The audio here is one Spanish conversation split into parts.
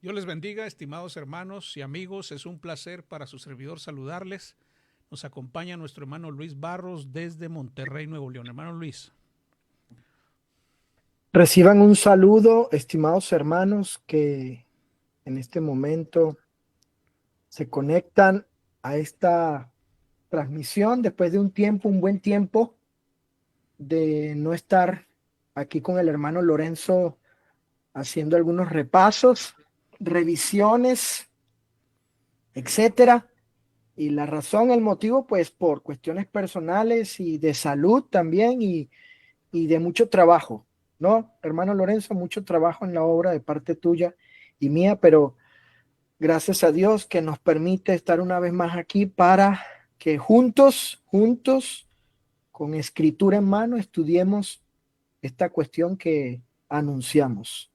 Dios les bendiga, estimados hermanos y amigos. Es un placer para su servidor saludarles. Nos acompaña nuestro hermano Luis Barros desde Monterrey, Nuevo León. Hermano Luis. Reciban un saludo, estimados hermanos, que en este momento se conectan a esta transmisión después de un tiempo, un buen tiempo de no estar aquí con el hermano Lorenzo haciendo algunos repasos, revisiones, etcétera. Y la razón, el motivo, pues por cuestiones personales y de salud también y de mucho trabajo, ¿no? Hermano Lorenzo, mucho trabajo en la obra de parte tuya y mía, pero gracias a Dios que nos permite estar una vez más aquí para que juntos, con escritura en mano, estudiemos esta cuestión que anunciamos,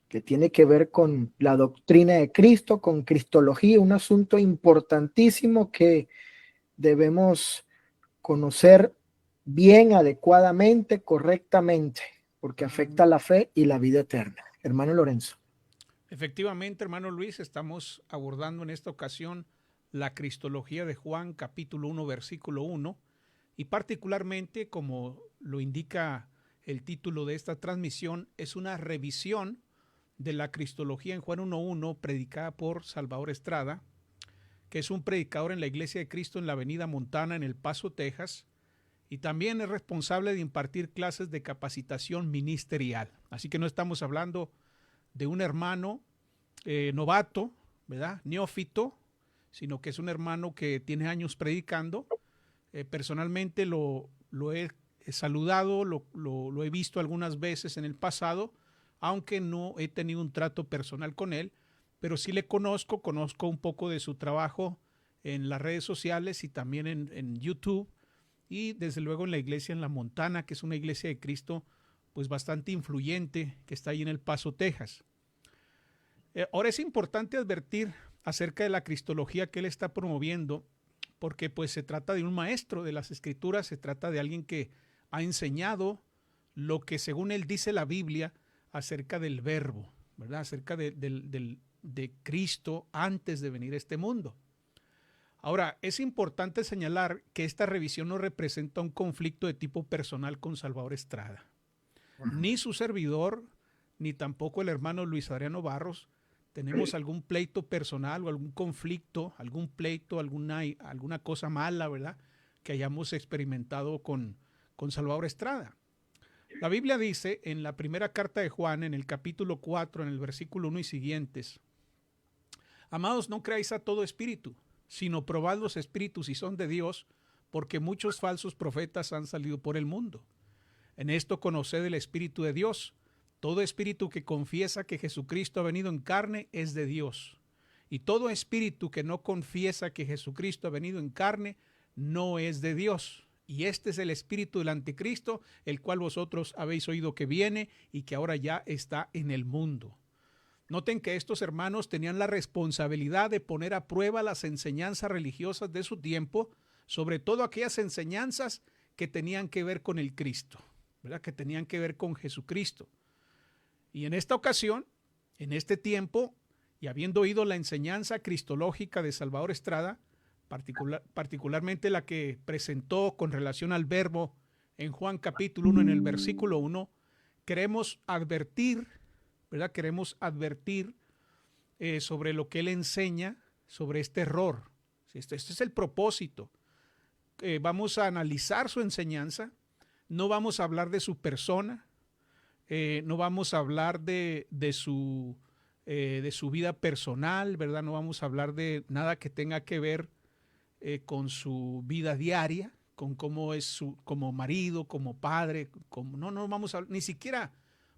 que tiene que ver con la doctrina de Cristo, con Cristología, un asunto importantísimo que debemos conocer bien, adecuadamente, correctamente, porque afecta la fe y la vida eterna. Hermano Lorenzo. Efectivamente, hermano Luis, estamos abordando en esta ocasión la Cristología de Juan, capítulo 1, versículo 1, y particularmente, como lo indica el título de esta transmisión, es una revisión de la Cristología en Juan 1.1, predicada por Salvador Estrada, que es un predicador en la Iglesia de Cristo en la Avenida Montana, en El Paso, Texas, y también es responsable de impartir clases de capacitación ministerial. Así que no estamos hablando de un hermano novato, ¿verdad? Neófito, sino que es un hermano que tiene años predicando. Personalmente lo he saludado, lo he visto algunas veces en el pasado, aunque no he tenido un trato personal con él, pero sí le conozco un poco de su trabajo en las redes sociales y también en YouTube, y desde luego en la iglesia en La Montana, que es una iglesia de Cristo pues bastante influyente, que está ahí en El Paso, Texas. Ahora es importante advertir acerca de la cristología que él está promoviendo, porque pues se trata de un maestro de las escrituras, se trata de alguien que ha enseñado lo que según él dice la Biblia acerca del verbo, ¿verdad? Acerca de Cristo antes de venir a este mundo. Ahora, es importante señalar que esta revisión no representa un conflicto de tipo personal con Salvador Estrada. Ni su servidor, ni tampoco el hermano Luis Adriano Barros tenemos algún pleito personal o algún conflicto, algún pleito, alguna cosa mala, ¿verdad? Que hayamos experimentado con Salvador Estrada. La Biblia dice en la primera carta de Juan, en el capítulo 4, en el versículo 1 y siguientes: amados, no creáis a todo espíritu, sino probad los espíritus si son de Dios, porque muchos falsos profetas han salido por el mundo. En esto conoced el Espíritu de Dios. Todo espíritu que confiesa que Jesucristo ha venido en carne es de Dios. Y todo espíritu que no confiesa que Jesucristo ha venido en carne no es de Dios. Y este es el espíritu del anticristo, el cual vosotros habéis oído que viene y que ahora ya está en el mundo. Noten que estos hermanos tenían la responsabilidad de poner a prueba las enseñanzas religiosas de su tiempo, sobre todo aquellas enseñanzas que tenían que ver con el Cristo, ¿verdad? Que tenían que ver con Jesucristo. Y en esta ocasión, en este tiempo, y habiendo oído la enseñanza cristológica de Salvador Estrada, particularmente la que presentó con relación al verbo en Juan capítulo 1, en el versículo 1, queremos advertir, ¿verdad? Queremos advertir sobre lo que él enseña, sobre este error. Este es el propósito. Vamos a analizar su enseñanza, no vamos a hablar de su persona, no vamos a hablar de su vida personal, ¿verdad? No vamos a hablar de nada que tenga que ver con su vida diaria, con cómo es su, como marido, como padre, no vamos a, ni siquiera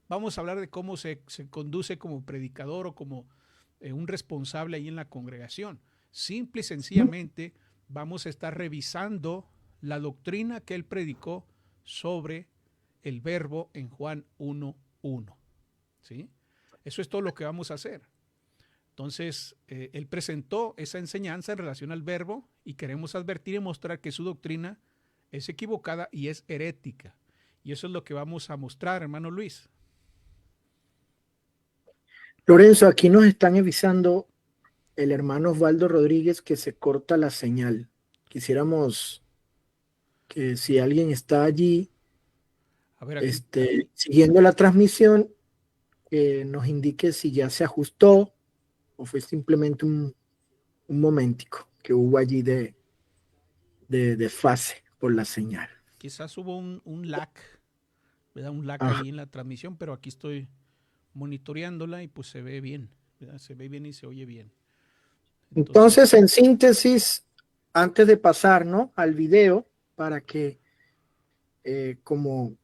vamos a hablar de cómo se conduce como predicador o como un responsable ahí en la congregación. Simple y sencillamente vamos a estar revisando la doctrina que él predicó sobre el verbo en Juan 1.1. ¿Sí? Eso es todo lo que vamos a hacer. Entonces, él presentó esa enseñanza en relación al verbo y queremos advertir y mostrar que su doctrina es equivocada y es herética. Y eso es lo que vamos a mostrar, hermano Luis. Lorenzo, aquí nos están avisando el hermano Osvaldo Rodríguez que se corta la señal. Quisiéramos que si alguien está allí, A ver, aquí. siguiendo la transmisión, que nos indique si ya se ajustó o fue simplemente un momentico que hubo allí de fase por la señal. Quizás hubo un lag, ¿verdad? Un lag Ajá. ahí en la transmisión, pero aquí estoy monitoreándola y pues se ve bien, ¿verdad? Se ve bien y se oye bien. Entonces, Entonces, en síntesis, antes de pasar, ¿no?, al video, para que, como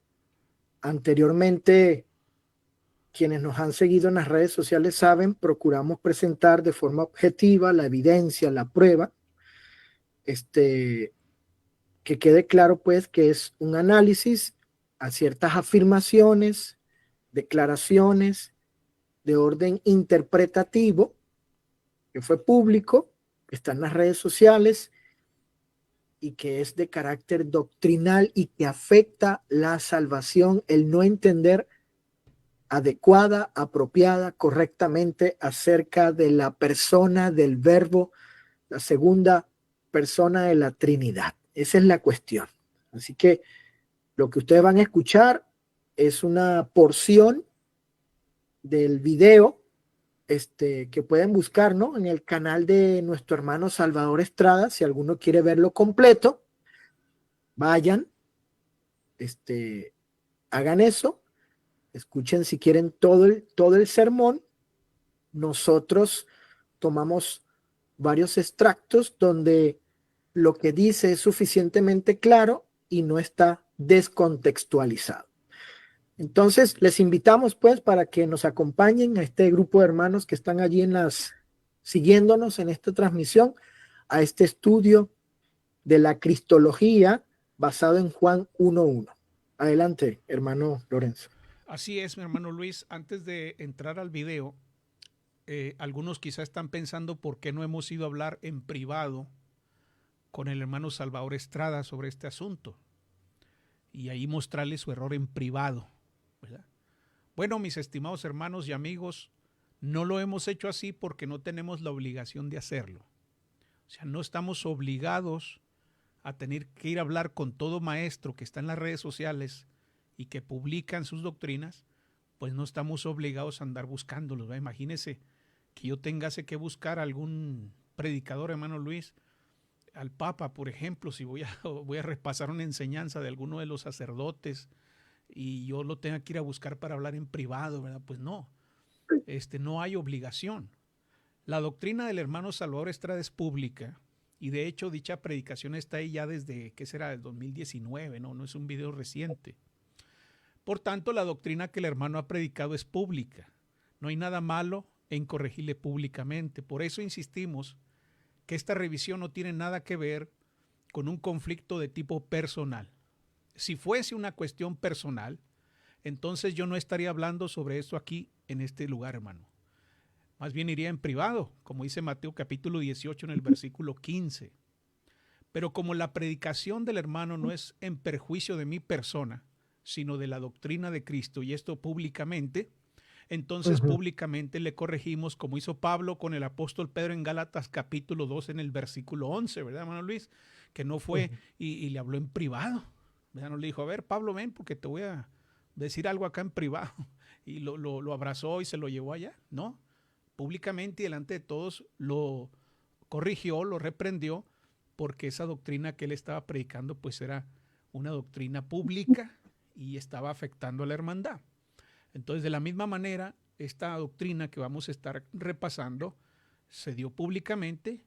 anteriormente quienes nos han seguido en las redes sociales saben, procuramos presentar de forma objetiva la evidencia, la prueba, que quede claro pues que es un análisis a ciertas afirmaciones, declaraciones de orden interpretativo, que fue público, que está en las redes sociales y que es de carácter doctrinal y que afecta la salvación, el no entender adecuada, apropiada, correctamente acerca de la persona del verbo, la segunda persona de la Trinidad. Esa es la cuestión. Así que lo que ustedes van a escuchar es una porción del video que pueden buscar, ¿no?, en el canal de nuestro hermano Salvador Estrada. Si alguno quiere verlo completo, vayan, hagan eso, escuchen si quieren todo el sermón. Nosotros tomamos varios extractos donde lo que dice es suficientemente claro y no está descontextualizado. Entonces, les invitamos pues para que nos acompañen a este grupo de hermanos que están allí siguiéndonos en esta transmisión, a este estudio de la cristología basado en Juan 1:1. Adelante, hermano Lorenzo. así es, mi hermano Luis. Antes de entrar al video, algunos quizás están pensando por qué no hemos ido a hablar en privado con el hermano Salvador Estrada sobre este asunto y ahí mostrarle su error en privado, ¿verdad? Bueno, mis estimados hermanos y amigos, no lo hemos hecho así porque no tenemos la obligación de hacerlo. O sea, no estamos obligados a tener que ir a hablar con todo maestro que está en las redes sociales y que publican sus doctrinas, pues no estamos obligados a andar buscándolos, ¿verdad? Imagínese que yo tengase que buscar a algún predicador, hermano Luis, al Papa, por ejemplo, si voy a repasar una enseñanza de alguno de los sacerdotes y yo lo tenga que ir a buscar para hablar en privado, ¿verdad? Pues no, no hay obligación. La doctrina del hermano Salvador Estrada es pública y de hecho dicha predicación está ahí ya desde, ¿qué será?, el 2019, ¿no? No es un video reciente. Por tanto, la doctrina que el hermano ha predicado es pública. No hay nada malo en corregirle públicamente. Por eso insistimos que esta revisión no tiene nada que ver con un conflicto de tipo personal. Si fuese una cuestión personal, entonces yo no estaría hablando sobre esto aquí en este lugar, hermano. Más bien iría en privado, como dice Mateo capítulo 18 en el versículo 15. Pero como la predicación del hermano no es en perjuicio de mi persona, sino de la doctrina de Cristo, y esto públicamente, entonces públicamente le corregimos, como hizo Pablo con el apóstol Pedro en Gálatas capítulo 2 en el versículo 11, ¿verdad, hermano Luis? Que no fue y le habló en privado, ¿verdad? No le dijo, a ver, Pablo, ven, porque te voy a decir algo acá en privado. Y lo abrazó y se lo llevó allá, ¿no? Públicamente y delante de todos lo corrigió, lo reprendió, porque esa doctrina que él estaba predicando pues era una doctrina pública y estaba afectando a la hermandad. Entonces, de la misma manera, esta doctrina que vamos a estar repasando se dio públicamente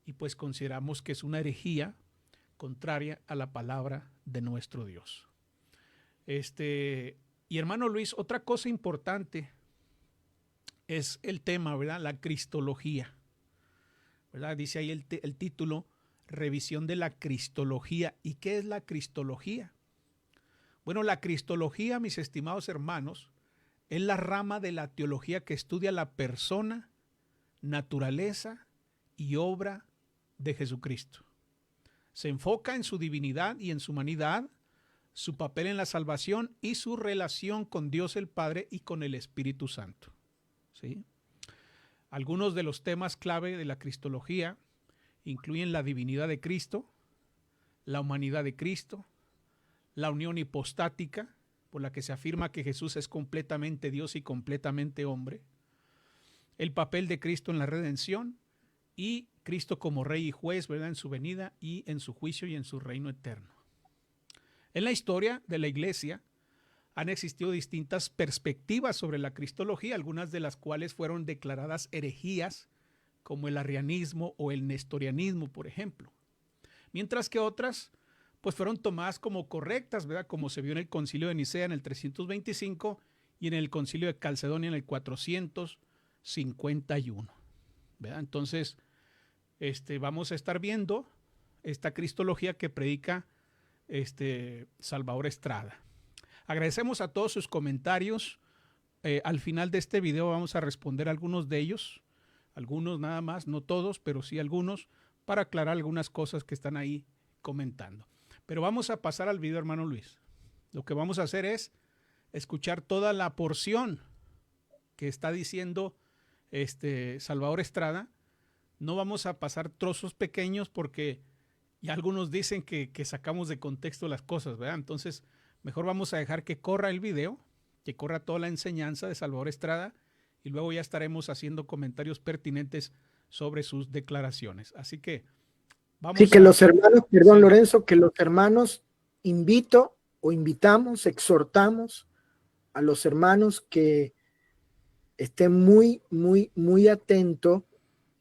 y pues consideramos que es una herejía contraria a la palabra de nuestro Dios. Y hermano Luis, otra cosa importante es el tema, ¿verdad? La cristología, ¿verdad? Dice ahí el título, revisión de la cristología. ¿Y qué es la cristología? Bueno, la cristología, mis estimados hermanos, es la rama de la teología que estudia la persona, naturaleza y obra de Jesucristo. Se enfoca en su divinidad y en su humanidad, su papel en la salvación y su relación con Dios el Padre y con el Espíritu Santo. ¿Sí? Algunos de los temas clave de la cristología incluyen la divinidad de Cristo, la humanidad de Cristo, la unión hipostática, por la que se afirma que Jesús es completamente Dios y completamente hombre, el papel de Cristo en la redención y Cristo como rey y juez, ¿verdad?, en su venida y en su juicio y en su reino eterno. En la historia de la Iglesia han existido distintas perspectivas sobre la cristología, algunas de las cuales fueron declaradas herejías, como el arrianismo o el nestorianismo, por ejemplo. Mientras que otras pues fueron tomadas como correctas, ¿verdad?, como se vio en el Concilio de Nicea en el 325 y en el Concilio de Calcedonia en el 451, ¿verdad? Entonces, vamos a estar viendo esta cristología que predica Salvador Estrada. Agradecemos a todos sus comentarios. Al final de este video vamos a responder algunos de ellos, algunos nada más, no todos, pero sí algunos, para aclarar algunas cosas que están ahí comentando. Pero vamos a pasar al video, hermano Luis. Lo que vamos a hacer es escuchar toda la porción que está diciendo Salvador Estrada. No vamos a pasar trozos pequeños porque ya algunos dicen que sacamos de contexto las cosas, ¿verdad? Entonces, mejor vamos a dejar que corra el video, que corra toda la enseñanza de Salvador Estrada y luego ya estaremos haciendo comentarios pertinentes sobre sus declaraciones. Así que vamos sí, que los hermanos, perdón, sí, Lorenzo, que los hermanos invitamos, exhortamos a los hermanos que estén muy, muy, muy atentos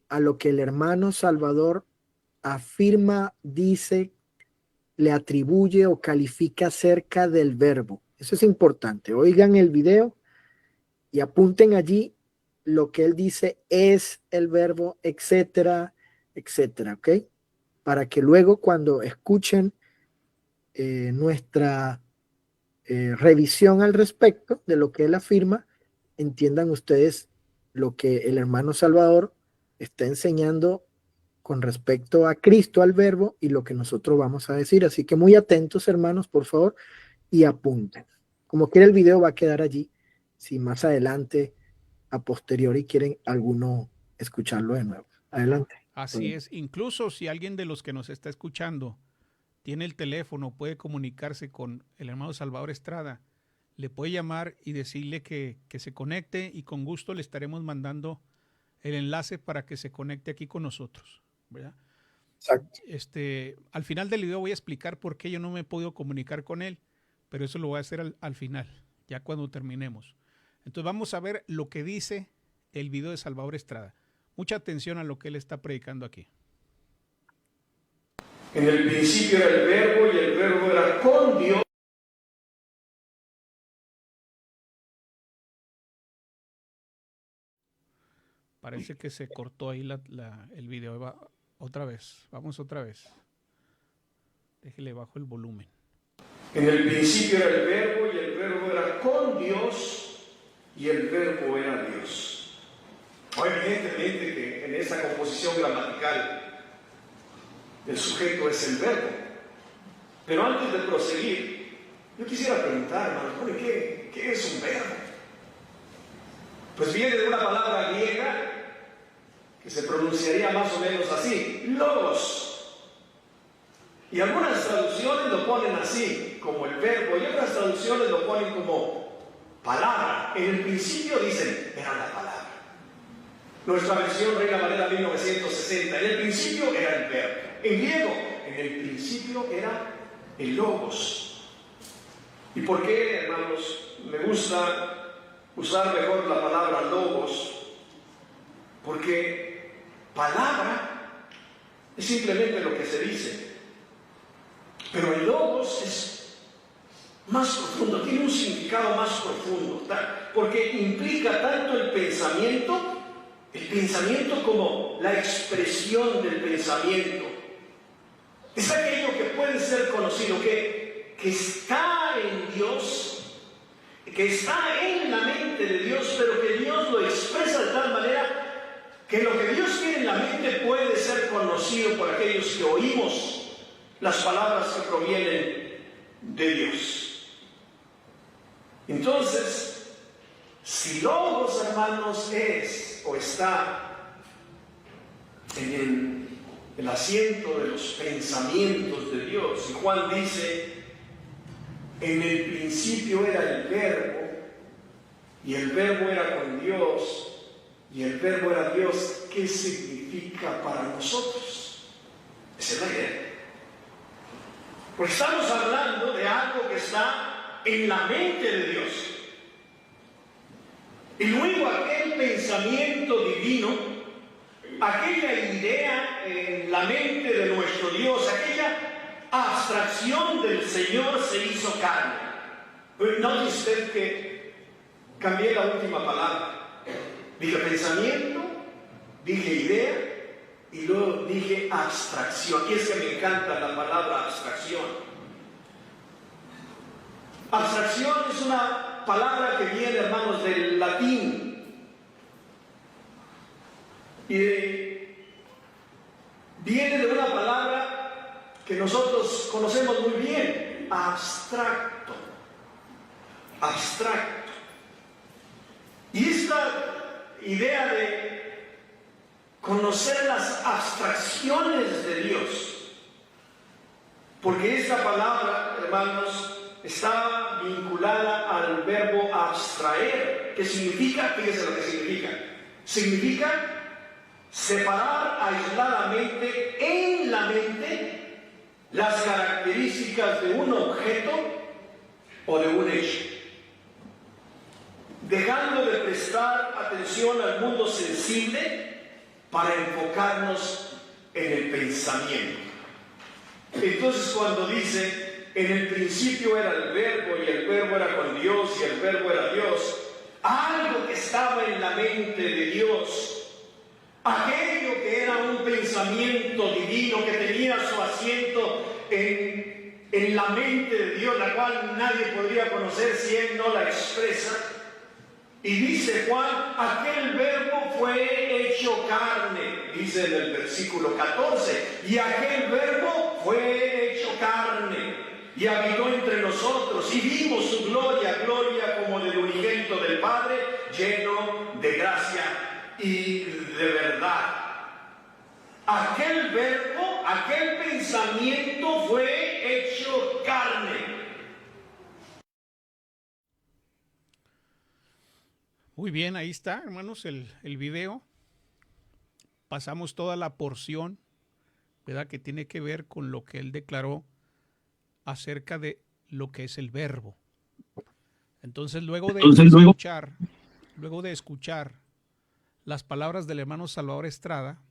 a lo que el hermano Salvador afirma, dice, le atribuye o califica acerca del verbo. Eso es importante. Oigan el video y apunten allí lo que él dice es el verbo, etcétera, etcétera, ¿ok? Para que luego cuando escuchen nuestra revisión al respecto de lo que él afirma, entiendan ustedes lo que el hermano Salvador está enseñando con respecto a Cristo, al verbo, y lo que nosotros vamos a decir. Así que muy atentos, hermanos, por favor, y apunten. Como quiera, el video va a quedar allí, si más adelante, a posteriori, quieren alguno escucharlo de nuevo. Adelante. Así es. Incluso si alguien de los que nos está escuchando tiene el teléfono, puede comunicarse con el hermano Salvador Estrada, le puede llamar y decirle que se conecte y con gusto le estaremos mandando el enlace para que se conecte aquí con nosotros, ¿verdad? Exacto. Al final del video voy a explicar por qué yo no me he podido comunicar con él, pero eso lo voy a hacer al final, ya cuando terminemos. Entonces vamos a ver lo que dice el video de Salvador Estrada. Mucha atención a lo que él está predicando aquí. En el principio era el verbo y el verbo era con Dios. Parece que se cortó ahí el video. Otra vez, vamos otra vez. Déjele bajo el volumen. En el principio era el verbo y el verbo era con Dios y el verbo era Dios. Evidentemente que en esa composición gramatical el sujeto es el verbo. Pero antes de proseguir, yo quisiera preguntar, hermano, ¿qué es un verbo? Pues viene de una palabra griega que se pronunciaría más o menos así, logos. Y algunas traducciones lo ponen así, como el verbo, y otras traducciones lo ponen como palabra. En el principio dicen, era la palabra. Nuestra versión Reina Valera 1960, en el principio era el verbo. En griego, en el principio era el logos. ¿Y por qué, hermanos, me gusta usar mejor la palabra logos? Porque palabra es simplemente lo que se dice, pero el logos es más profundo, tiene un significado más profundo, porque implica tanto el pensamiento como la expresión del pensamiento. Es aquello que puede ser conocido, que está en Dios, que está en la mente de Dios, pero que Dios lo expresa de tal manera que lo que Dios tiene en la mente puede ser conocido por aquellos que oímos las palabras que provienen de Dios. Entonces, si logos, hermanos, es o está en el asiento de los pensamientos de Dios. Y Juan dice, en el principio era el Verbo, y el Verbo era con Dios, y el Verbo era Dios. ¿Qué significa para nosotros? Esa es la idea. Pues estamos hablando de algo que está en la mente de Dios. Y luego aquel pensamiento divino, aquella idea en la mente de nuestro Dios, aquella abstracción del Señor se hizo carne. Note usted que cambié la última palabra. Dije pensamiento, dije idea, y luego dije abstracción. Y es que me encanta la palabra abstracción. Abstracción es una palabra que viene, hermanos, del latín. Y viene de una palabra que nosotros conocemos muy bien, abstracto. Abstracto. Y esta idea de conocer las abstracciones de Dios, porque esta palabra, hermanos, está vinculada al verbo abstraer, que significa, fíjense lo que significa, significa separar aisladamente en la mente las características de un objeto o de un hecho, dejando de prestar atención al mundo sensible para enfocarnos en el pensamiento. Entonces, cuando dice, en el principio era el Verbo, y el Verbo era con Dios, y el Verbo era Dios, algo que estaba en la mente de Dios, aquello que era un pensamiento divino, que tenía su asiento en la mente de Dios, la cual nadie podría conocer si Él no la expresa. Y dice Juan, aquel Verbo fue hecho carne, dice en el versículo 14, y aquel Verbo fue hecho carne, y habitó entre nosotros, y vimos su gloria, gloria como del unigénito del Padre, lleno de gracia y de verdad. Aquel Verbo, aquel pensamiento fue hecho carne. Muy bien, ahí está, hermanos, el video. Pasamos toda la porción, ¿verdad?, que tiene que ver con lo que él declaró acerca de lo que es el verbo. Entonces, luego de escuchar las palabras del hermano Salvador Estrada,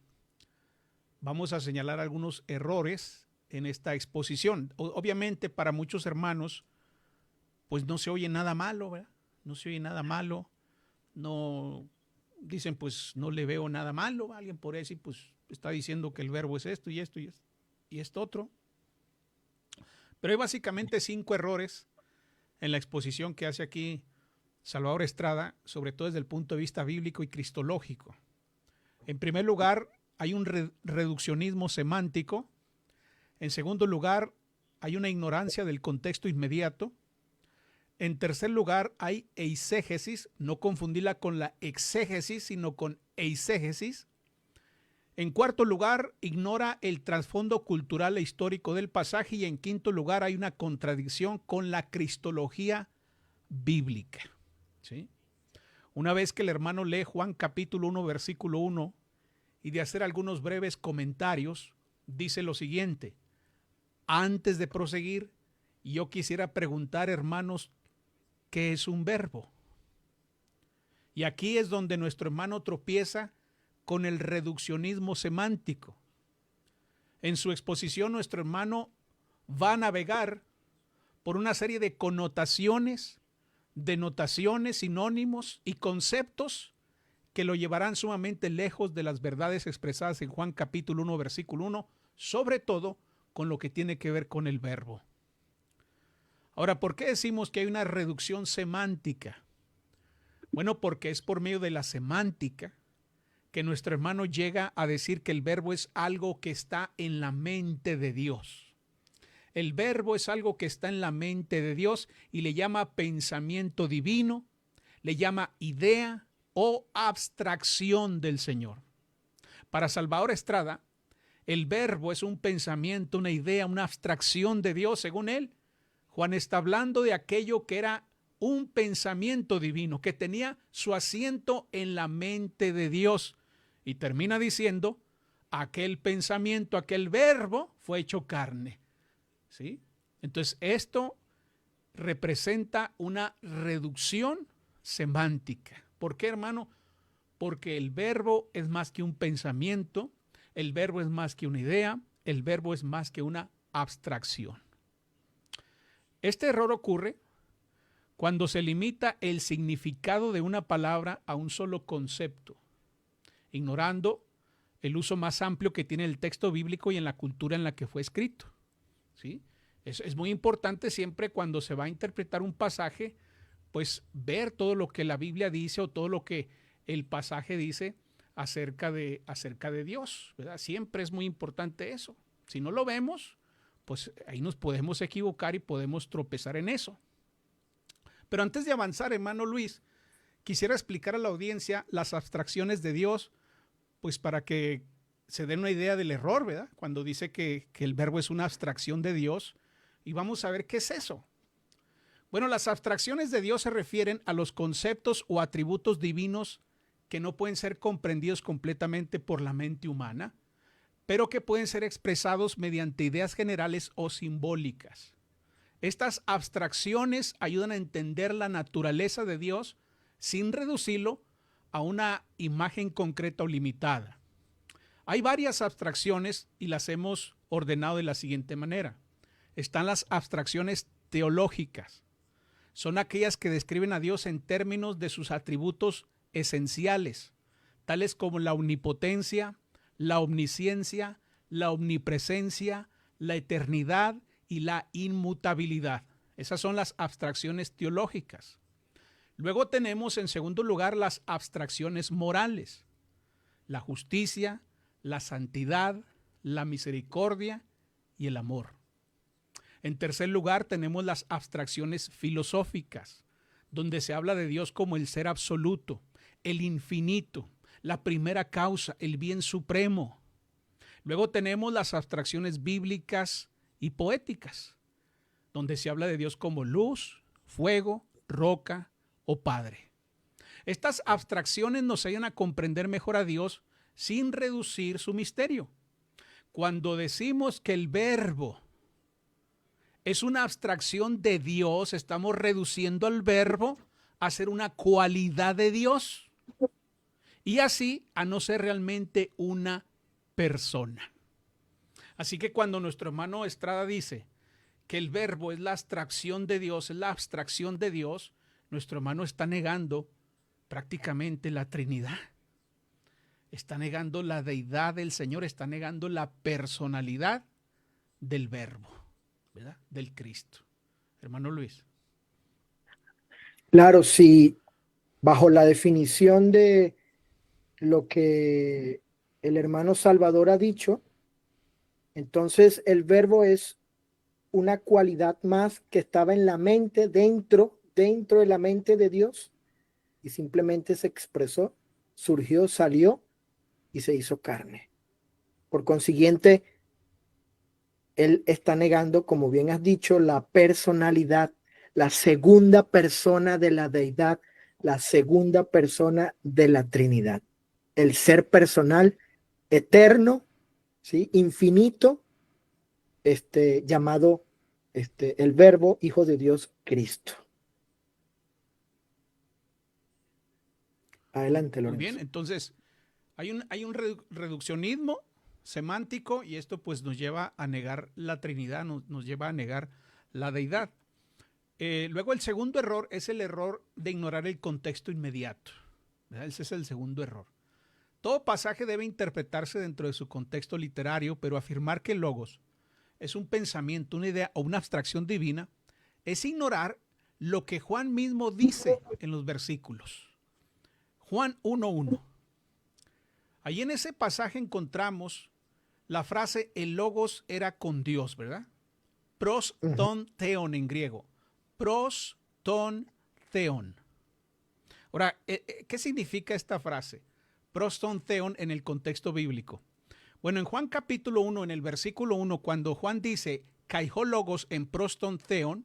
vamos a señalar algunos errores en esta exposición. Obviamente, para muchos hermanos, pues no se oye nada malo, ¿verdad? No se oye nada malo. No dicen, pues no le veo nada malo. Alguien podría decir, pues está diciendo que el verbo es esto y esto y esto otro. Pero hay básicamente 5 errores en la exposición que hace aquí Salvador Estrada, sobre todo desde el punto de vista bíblico y cristológico. En primer lugar, hay un reduccionismo semántico. En segundo lugar, hay una ignorancia del contexto inmediato. En tercer lugar, hay eisegesis, no confundirla con la exégesis, sino con eisegesis. En cuarto lugar, ignora el trasfondo cultural e histórico del pasaje. Y en quinto lugar, hay una contradicción con la cristología bíblica. ¿Sí? Una vez que el hermano lee Juan capítulo 1, versículo 1, y de hacer algunos breves comentarios, dice lo siguiente: antes de proseguir, yo quisiera preguntar, hermanos, ¿qué es un verbo? Y aquí es donde nuestro hermano tropieza con el reduccionismo semántico. En su exposición, nuestro hermano va a navegar por una serie de connotaciones, denotaciones, sinónimos y conceptos que lo llevarán sumamente lejos de las verdades expresadas en Juan capítulo 1, versículo 1, sobre todo con lo que tiene que ver con el verbo. Ahora, ¿por qué decimos que hay una reducción semántica? Bueno, porque es por medio de la semántica que nuestro hermano llega a decir que el verbo es algo que está en la mente de Dios. El verbo es algo que está en la mente de Dios y le llama pensamiento divino, le llama idea o abstracción del Señor. Para Salvador Estrada, el verbo es un pensamiento, una idea, una abstracción de Dios, según él. Juan está hablando de aquello que era un pensamiento divino, que tenía su asiento en la mente de Dios. Y termina diciendo, aquel pensamiento, aquel verbo fue hecho carne. ¿Sí? Entonces, esto representa una reducción semántica. ¿Por qué, hermano? Porque el verbo es más que un pensamiento, el verbo es más que una idea, el verbo es más que una abstracción. Este error ocurre cuando se limita el significado de una palabra a un solo concepto, ignorando el uso más amplio que tiene el texto bíblico y en la cultura en la que fue escrito. ¿Sí? Es muy importante siempre cuando se va a interpretar un pasaje, pues ver todo lo que la Biblia dice o todo lo que el pasaje dice acerca de Dios, ¿verdad? Siempre es muy importante eso. Si no lo vemos, pues ahí nos podemos equivocar y podemos tropezar en eso. Pero antes de avanzar, hermano Luis, quisiera explicar a la audiencia las abstracciones de Dios, pues para que se den una idea del error, ¿verdad? Cuando dice que el verbo es una abstracción de Dios, y vamos a ver qué es eso. Bueno, las abstracciones de Dios se refieren a los conceptos o atributos divinos que no pueden ser comprendidos completamente por la mente humana, pero que pueden ser expresados mediante ideas generales o simbólicas. Estas abstracciones ayudan a entender la naturaleza de Dios sin reducirlo a una imagen concreta o limitada. Hay varias abstracciones y las hemos ordenado de la siguiente manera. Están las abstracciones teológicas. Son aquellas que describen a Dios en términos de sus atributos esenciales, tales como la omnipotencia, la omnisciencia, la omnipresencia, la eternidad y la inmutabilidad. Esas son las abstracciones teológicas. Luego tenemos en segundo lugar las abstracciones morales, la justicia, la santidad, la misericordia y el amor. En tercer lugar tenemos las abstracciones filosóficas, donde se habla de Dios como el ser absoluto, el infinito, la primera causa, el bien supremo. Luego tenemos las abstracciones bíblicas y poéticas, donde se habla de Dios como luz, fuego, roca o Padre. Estas abstracciones nos ayudan a comprender mejor a Dios sin reducir su misterio. Cuando decimos que el verbo es una abstracción de Dios, estamos reduciendo al verbo a ser una cualidad de Dios y así a no ser realmente una persona. Así que cuando nuestro hermano Estrada dice que el verbo es la abstracción de Dios, es la abstracción de Dios, nuestro hermano está negando prácticamente la Trinidad. Está negando la deidad del Señor, está negando la personalidad del verbo, ¿verdad? Del Cristo. Hermano Luis. Claro, sí, bajo la definición de lo que el hermano Salvador ha dicho, entonces el verbo es una cualidad más que estaba en la mente, dentro de la mente de Dios, y simplemente se expresó, surgió, salió y se hizo carne. Por consiguiente, él está negando, como bien has dicho, la personalidad, la segunda persona de la deidad, la segunda persona de la Trinidad, el ser personal, eterno, ¿sí? Infinito, llamado el Verbo, Hijo de Dios, Cristo. Adelante, Lorenzo. Muy bien, entonces hay un reduccionismo semántico y esto pues nos lleva a negar la Trinidad, nos lleva a negar la deidad. Luego el segundo error es el error de ignorar el contexto inmediato, ¿verdad? Ese es el segundo error. Todo pasaje debe interpretarse dentro de su contexto literario, pero afirmar que el logos es un pensamiento, una idea o una abstracción divina es ignorar lo que Juan mismo dice en los versículos. Juan 1:1. Allí en ese pasaje encontramos la frase el logos era con Dios, ¿verdad? Pros ton theon en griego. Pros ton theon. Ahora, ¿qué significa esta frase? proston theon en el contexto bíblico. Bueno, en Juan capítulo 1, en el versículo 1, cuando Juan dice kaihó logos en proston theon,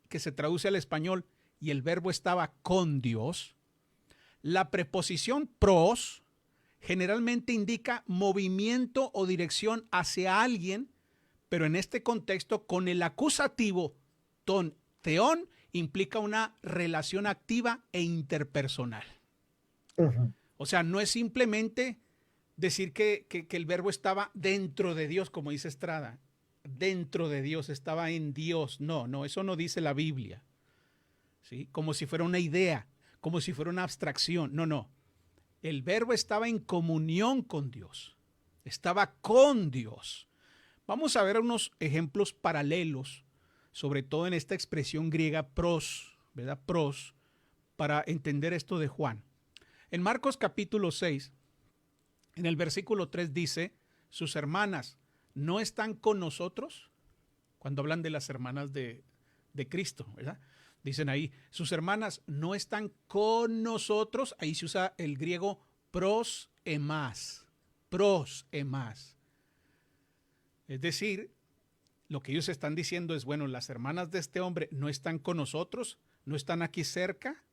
que se traduce al español, y el verbo estaba con Dios, la preposición pros generalmente indica movimiento o dirección hacia alguien, pero en este contexto con el acusativo ton theon implica una relación activa e interpersonal. O sea, no es simplemente decir que el verbo estaba dentro de Dios, como dice Estrada. Dentro de Dios, estaba en Dios. No, eso no dice la Biblia. ¿Sí? Como si fuera una idea, como si fuera una abstracción. No. El verbo estaba en comunión con Dios. Estaba con Dios. Vamos a ver unos ejemplos paralelos, sobre todo en esta expresión griega pros, ¿verdad? Pros, para entender esto de Juan. En Marcos capítulo 6, en el versículo 3 dice, sus hermanas no están con nosotros, cuando hablan de las hermanas de Cristo, ¿verdad? Dicen ahí, sus hermanas no están con nosotros, ahí se usa el griego pros emas, pros emas. Es decir, lo que ellos están diciendo es, bueno, las hermanas de este hombre no están con nosotros, no están aquí cerca.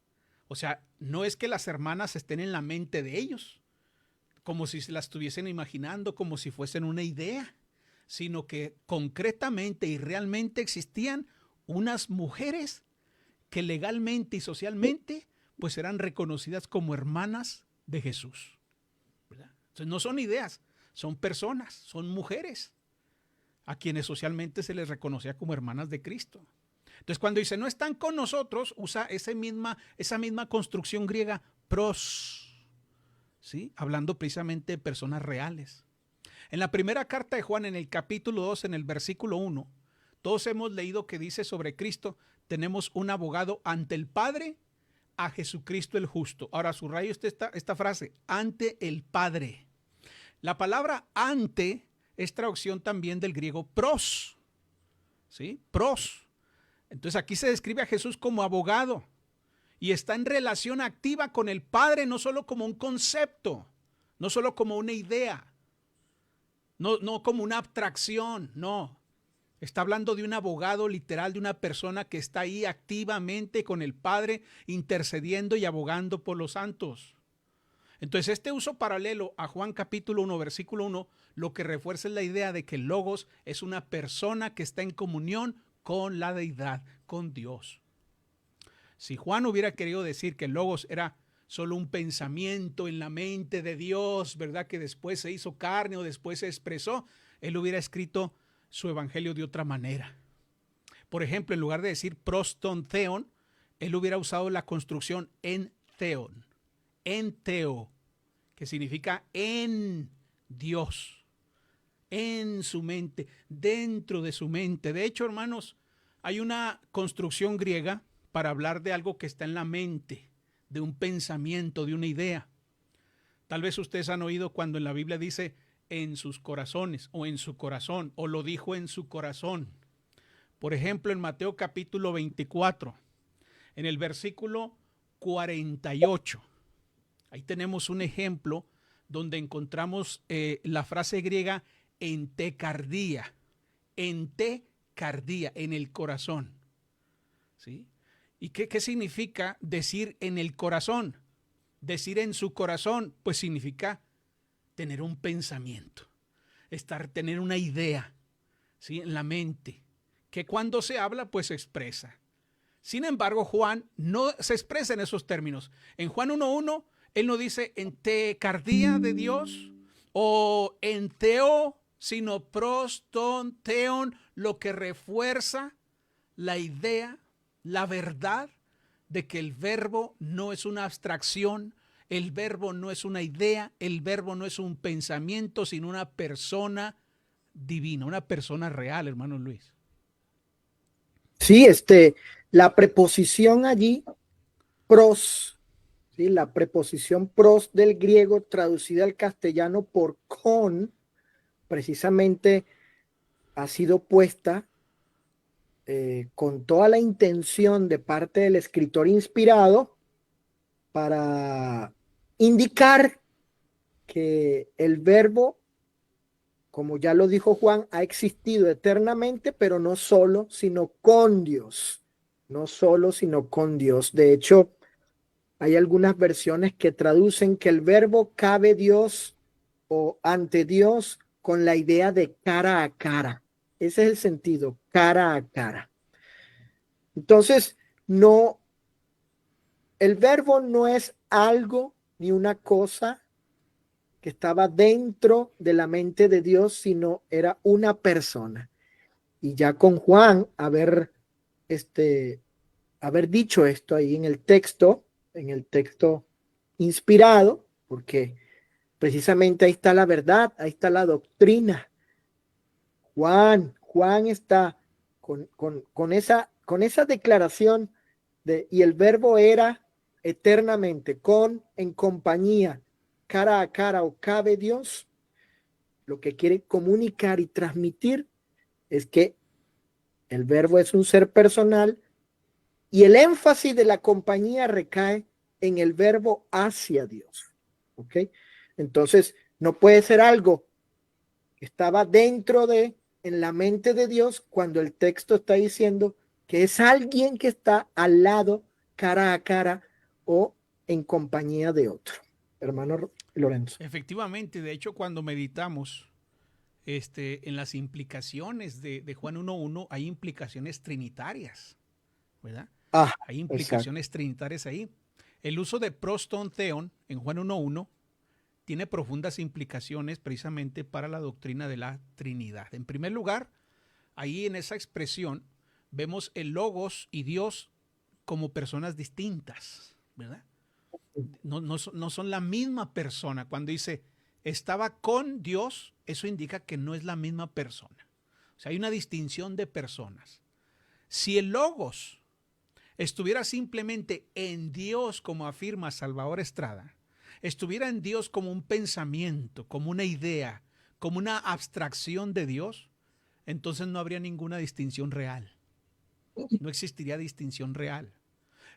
O sea, no es que las hermanas estén en la mente de ellos, como si se las estuviesen imaginando, como si fuesen una idea, sino que concretamente y realmente existían unas mujeres que legalmente y socialmente pues eran reconocidas como hermanas de Jesús, ¿verdad? Entonces no son ideas, son personas, son mujeres a quienes socialmente se les reconocía como hermanas de Cristo. Entonces cuando dice no están con nosotros, usa esa misma construcción griega pros, ¿sí? Hablando precisamente de personas reales. En la primera carta de Juan, en el capítulo 2, en el versículo 1, todos hemos leído que dice sobre Cristo, tenemos un abogado ante el Padre, a Jesucristo el justo. Ahora subrayo esta frase, ante el Padre. La palabra ante es traducción también del griego pros, ¿sí? Pros. Entonces aquí se describe a Jesús como abogado y está en relación activa con el Padre, no solo como un concepto, no solo como una idea, no como una abstracción, no. Está hablando de un abogado literal, de una persona que está ahí activamente con el Padre, intercediendo y abogando por los santos. Entonces este uso paralelo a Juan capítulo 1, versículo 1, lo que refuerza es la idea de que el Logos es una persona que está en comunión con la deidad, con Dios. Si Juan hubiera querido decir que el Logos era solo un pensamiento en la mente de Dios, ¿verdad? Que después se hizo carne o después se expresó, él hubiera escrito su evangelio de otra manera. Por ejemplo, en lugar de decir proston theon, él hubiera usado la construcción en theon, en theo, que significa en Dios, en su mente, dentro de su mente. De hecho, hermanos, hay una construcción griega para hablar de algo que está en la mente, de un pensamiento, de una idea. Tal vez ustedes han oído cuando en la Biblia dice en sus corazones o en su corazón o lo dijo en su corazón. Por ejemplo, en Mateo capítulo 24, en el versículo 48, ahí tenemos un ejemplo donde encontramos la frase griega entekardía, entekardía, en el corazón. ¿Sí? ¿Y qué significa decir en el corazón? Decir en su corazón, pues significa tener un pensamiento, tener una idea, ¿sí? En la mente, que cuando se habla, pues se expresa. Sin embargo, Juan no se expresa en esos términos. En Juan 1.1, él no dice entekardía de Dios o enteo, sino proston theon, lo que refuerza la idea, la verdad de que el verbo no es una abstracción, el verbo no es una idea, el verbo no es un pensamiento, sino una persona divina, una persona real, hermano Luis. Sí, la preposición allí, pros, ¿sí? La preposición pros del griego traducida al castellano por con, precisamente ha sido puesta con toda la intención de parte del escritor inspirado para indicar que el verbo, como ya lo dijo Juan, ha existido eternamente, pero no solo, sino con Dios. No solo, sino con Dios. De hecho, hay algunas versiones que traducen que el verbo cabe Dios o ante Dios con la idea de cara a cara. Ese es el sentido, cara a cara. Entonces, no, el verbo no es algo ni una cosa que estaba dentro de la mente de Dios, sino era una persona. Y ya con Juan haber dicho esto ahí en el texto inspirado, porque precisamente ahí está la verdad, ahí está la doctrina. Juan está con esa declaración y el verbo era eternamente, en compañía, cara a cara o cabe Dios. Lo que quiere comunicar y transmitir es que el verbo es un ser personal y el énfasis de la compañía recae en el verbo hacia Dios. ¿Ok? Entonces, no puede ser algo que estaba en la mente de Dios, cuando el texto está diciendo que es alguien que está al lado, cara a cara o en compañía de otro. Hermano Lorenzo. Efectivamente, de hecho, cuando meditamos en las implicaciones de Juan 1.1, hay implicaciones trinitarias, ¿verdad? Ah, Hay exacto. implicaciones trinitarias ahí. El uso de proston theon en Juan 1.1 tiene profundas implicaciones precisamente para la doctrina de la Trinidad. En primer lugar, ahí en esa expresión vemos el Logos y Dios como personas distintas, ¿verdad? No son la misma persona. Cuando dice estaba con Dios, eso indica que no es la misma persona. O sea, hay una distinción de personas. Si el Logos estuviera simplemente en Dios, como afirma Salvador Estrada, estuviera en Dios como un pensamiento, como una idea, como una abstracción de Dios, entonces no habría ninguna distinción real. No existiría distinción real.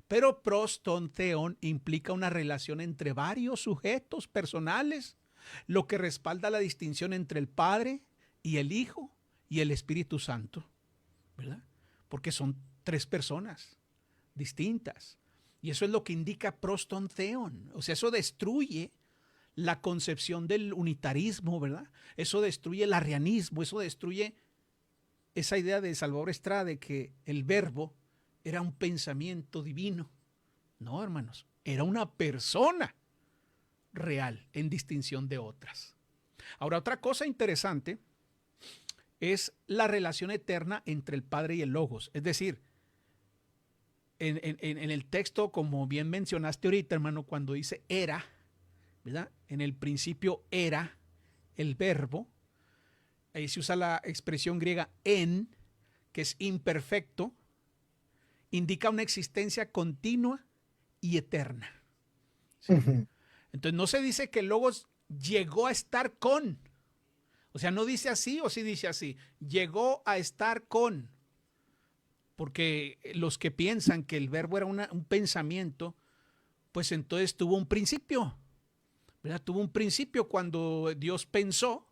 Pero proston theon implica una relación entre varios sujetos personales, lo que respalda la distinción entre el Padre y el Hijo y el Espíritu Santo, ¿verdad? Porque son tres personas distintas. Y eso es lo que indica proston theon. O sea, eso destruye la concepción del unitarismo, ¿verdad? Eso destruye el arrianismo, eso destruye esa idea de Salvador Estrada de que el verbo era un pensamiento divino. No, hermanos, era una persona real en distinción de otras. Ahora, otra cosa interesante es la relación eterna entre el Padre y el Logos. Es decir, en el texto, como bien mencionaste ahorita, hermano, cuando dice era, ¿verdad? En el principio era el verbo. Ahí se usa la expresión griega en, que es imperfecto, indica una existencia continua y eterna. ¿Sí? Uh-huh. Entonces no se dice que el Logos llegó a estar con. O sea, no dice así o sí dice así. Llegó a estar con. Porque los que piensan que el verbo era un pensamiento, pues entonces tuvo un principio, ¿verdad? Tuvo un principio cuando Dios pensó,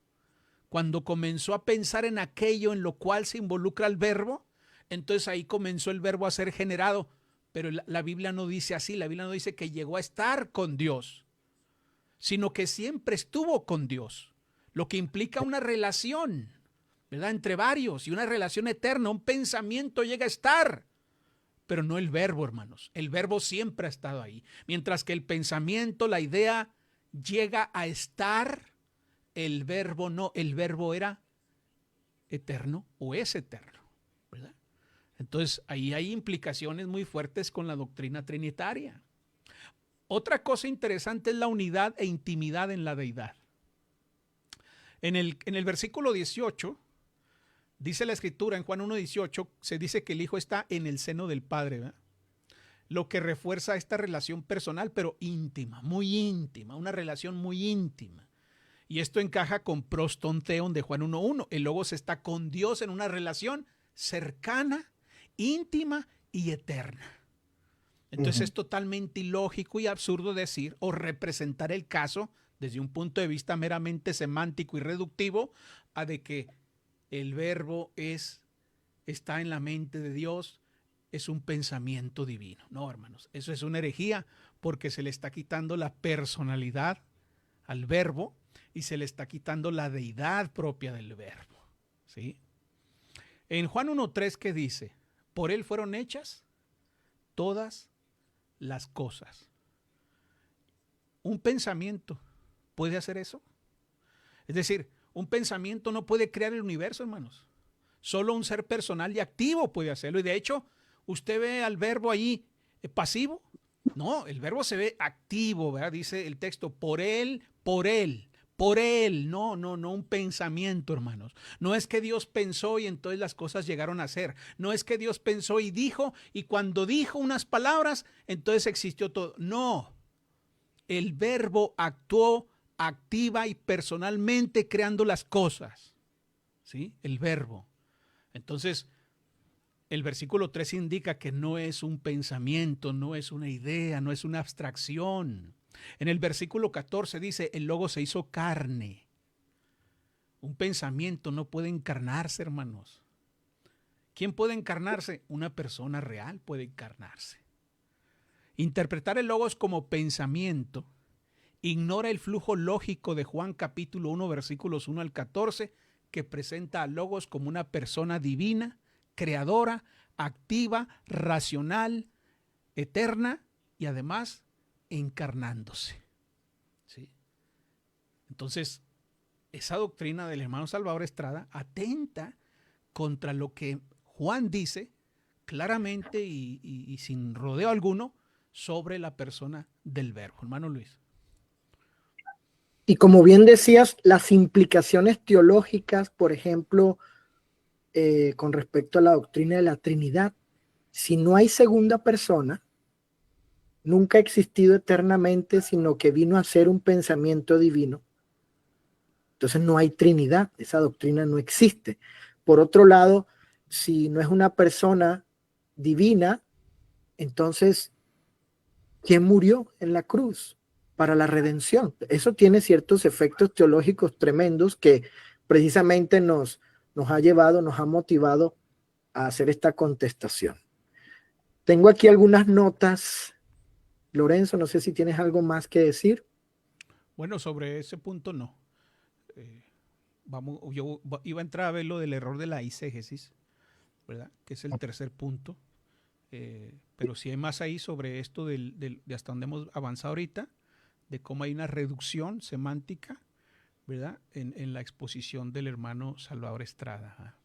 cuando comenzó a pensar en aquello en lo cual se involucra el verbo, entonces ahí comenzó el verbo a ser generado. Pero la Biblia no dice así, la Biblia no dice que llegó a estar con Dios, sino que siempre estuvo con Dios, lo que implica una relación, ¿verdad? Entre varios y una relación eterna, un pensamiento llega a estar, pero no el verbo, hermanos. El verbo siempre ha estado ahí. Mientras que el pensamiento, la idea, llega a estar, el verbo no. El verbo era eterno o es eterno, ¿verdad? Entonces, ahí hay implicaciones muy fuertes con la doctrina trinitaria. Otra cosa interesante es la unidad e intimidad en la deidad. En el versículo 18, dice la escritura, en Juan 1:18, se dice que el Hijo está en el seno del Padre, ¿verdad? Lo que refuerza esta relación personal, pero íntima, una relación muy íntima. Y esto encaja con proston theon de Juan 1:1. El Logos está con Dios en una relación cercana, íntima y eterna. Entonces es totalmente ilógico y absurdo decir o representar el caso desde un punto de vista meramente semántico y reductivo, a de que el verbo está en la mente de Dios, es un pensamiento divino. No, hermanos, eso es una herejía porque se le está quitando la personalidad al verbo y se le está quitando la deidad propia del verbo, ¿sí? En Juan 1:3, ¿qué dice? Por él fueron hechas todas las cosas. ¿Un pensamiento puede hacer eso? Es decir, un pensamiento no puede crear el universo, hermanos. Solo un ser personal y activo puede hacerlo. Y de hecho, usted ve al verbo ahí pasivo. No, el verbo se ve activo, ¿verdad? Dice el texto, por él, por él. Por él, no, un pensamiento, hermanos. No es que Dios pensó y entonces las cosas llegaron a ser. No es que Dios pensó y dijo, y cuando dijo unas palabras, entonces existió todo. No, el verbo actuó activa y personalmente creando las cosas. ¿Sí? El verbo. Entonces, el versículo 3 indica que no es un pensamiento, no es una idea, no es una abstracción. En el versículo 14 dice, el Logos se hizo carne. Un pensamiento no puede encarnarse, hermanos. ¿Quién puede encarnarse? Una persona real puede encarnarse. Interpretar el Logos como pensamiento ignora el flujo lógico de Juan capítulo 1, versículos 1 al 14, que presenta al Logos como una persona divina, creadora, activa, racional, eterna y además encarnándose. ¿Sí? Entonces, esa doctrina del hermano Salvador Estrada atenta contra lo que Juan dice claramente y sin rodeo alguno sobre la persona del verbo. Hermano Luis. Y como bien decías, las implicaciones teológicas, por ejemplo, con respecto a la doctrina de la Trinidad, si no hay segunda persona, nunca ha existido eternamente, sino que vino a ser un pensamiento divino. Entonces no hay Trinidad, esa doctrina no existe. Por otro lado, si no es una persona divina, entonces, ¿quién murió en la cruz para la redención? Eso tiene ciertos efectos teológicos tremendos que precisamente nos ha llevado, nos ha motivado a hacer esta contestación. Tengo aquí algunas notas. Lorenzo, no sé si tienes algo más que decir. Bueno, sobre ese punto no. Yo iba a entrar a ver lo del error de la eisegesis, ¿verdad? Que es el tercer punto. Pero si hay más ahí sobre esto de hasta donde hemos avanzado ahorita, de cómo hay una reducción semántica, ¿verdad? En la exposición del hermano Salvador Estrada.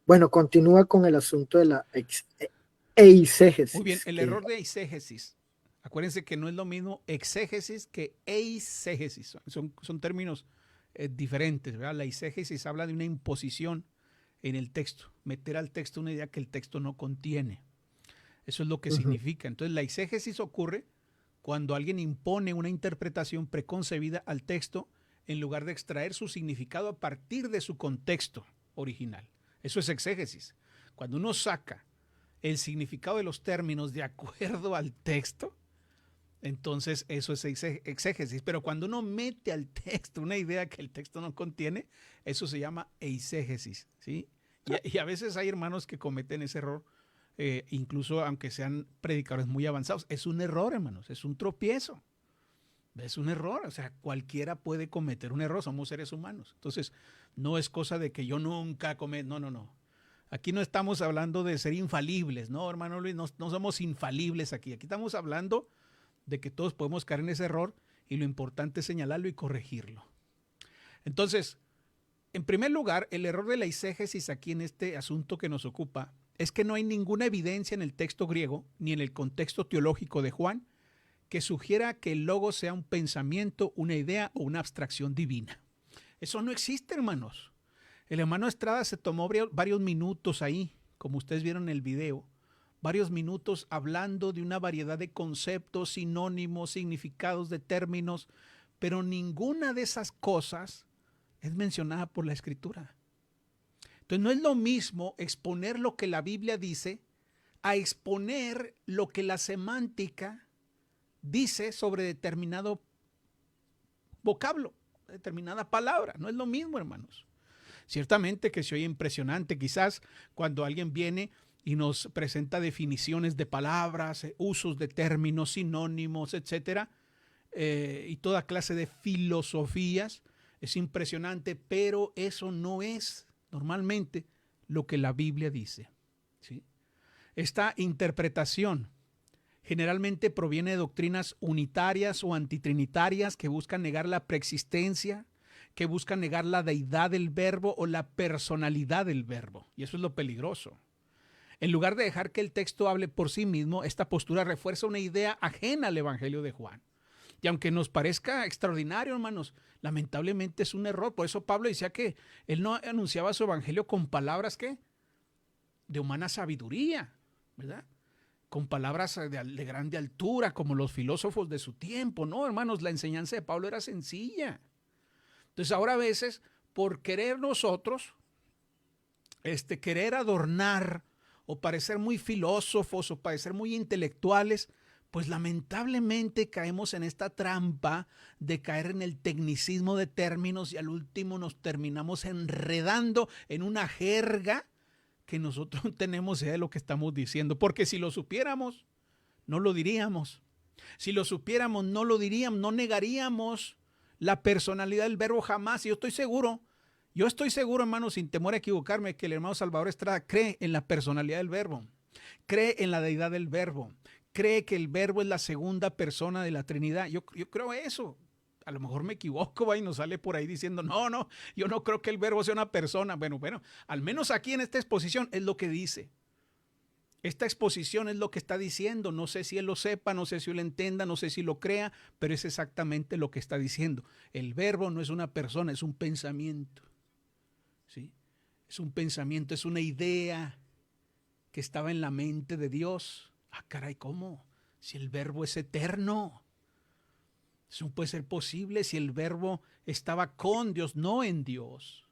Bueno, continúa con el asunto de la eisegesis. Muy bien, el error de eisegesis. Acuérdense que no es lo mismo exégesis que eisegesis. Son términos diferentes, ¿verdad? La eisegesis habla de una imposición en el texto, meter al texto una idea que el texto no contiene. Eso es lo que significa. Entonces, la eisegesis ocurre cuando alguien impone una interpretación preconcebida al texto en lugar de extraer su significado a partir de su contexto original. Eso es exégesis. Cuando uno saca el significado de los términos de acuerdo al texto, entonces eso es exégesis. Pero cuando uno mete al texto una idea que el texto no contiene, eso se llama eisegesis, ¿sí? Y a veces hay hermanos que cometen ese error, incluso aunque sean predicadores muy avanzados. Es un error, hermanos, es un tropiezo. Es un error, o sea, cualquiera puede cometer un error, somos seres humanos. Entonces, no es cosa de que yo nunca cometo, no. Aquí no estamos hablando de ser infalibles, no, hermano Luis, no somos infalibles aquí. Aquí estamos hablando de que todos podemos caer en ese error y lo importante es señalarlo y corregirlo. Entonces, en primer lugar, el error de la eisegesis aquí en este asunto que nos ocupa es que no hay ninguna evidencia en el texto griego ni en el contexto teológico de Juan que sugiera que el logos sea un pensamiento, una idea o una abstracción divina. Eso no existe, hermanos. El hermano Estrada se tomó varios minutos ahí, como ustedes vieron en el video, varios minutos hablando de una variedad de conceptos, sinónimos, significados de términos, pero ninguna de esas cosas es mencionada por la Escritura. Entonces no es lo mismo exponer lo que la Biblia dice a exponer lo que la semántica dice sobre determinado vocablo, determinada palabra. No es lo mismo, hermanos. Ciertamente que se oye impresionante, quizás cuando alguien viene y nos presenta definiciones de palabras, usos de términos, sinónimos, etcétera, y toda clase de filosofías. Es impresionante, pero eso no es normalmente lo que la Biblia dice, ¿sí? Esta interpretación generalmente proviene de doctrinas unitarias o antitrinitarias que buscan negar la preexistencia, que buscan negar la deidad del verbo o la personalidad del verbo. Y eso es lo peligroso. En lugar de dejar que el texto hable por sí mismo, esta postura refuerza una idea ajena al Evangelio de Juan. Y aunque nos parezca extraordinario, hermanos, lamentablemente es un error. Por eso Pablo decía que él no anunciaba su evangelio con palabras ¿qué? De humana sabiduría, ¿verdad? Con palabras de grande altura, como los filósofos de su tiempo. No, hermanos, la enseñanza de Pablo era sencilla. Entonces ahora a veces, por querer nosotros, querer adornar o parecer muy filósofos o parecer muy intelectuales, pues lamentablemente caemos en esta trampa de caer en el tecnicismo de términos y al último nos terminamos enredando en una jerga que nosotros no tenemos idea de lo que estamos diciendo. Porque si lo supiéramos, no lo diríamos. Si lo supiéramos, no lo diríamos, no negaríamos la personalidad del verbo jamás. Y yo estoy seguro, hermano, sin temor a equivocarme, que el hermano Salvador Estrada cree en la personalidad del verbo, cree en la deidad del verbo, cree que el verbo es la segunda persona de la Trinidad. Yo creo eso. A lo mejor me equivoco y nos sale por ahí diciendo, no, yo no creo que el verbo sea una persona. Bueno, al menos aquí en esta exposición es lo que dice. Esta exposición es lo que está diciendo. No sé si él lo sepa, no sé si él lo entienda, no sé si lo crea, pero es exactamente lo que está diciendo. El verbo no es una persona, es un pensamiento. ¿Sí? Es un pensamiento, es una idea que estaba en la mente de Dios. Ah, caray, ¿cómo? Si el verbo es eterno. Eso no puede ser posible si el verbo estaba con Dios, no en Dios.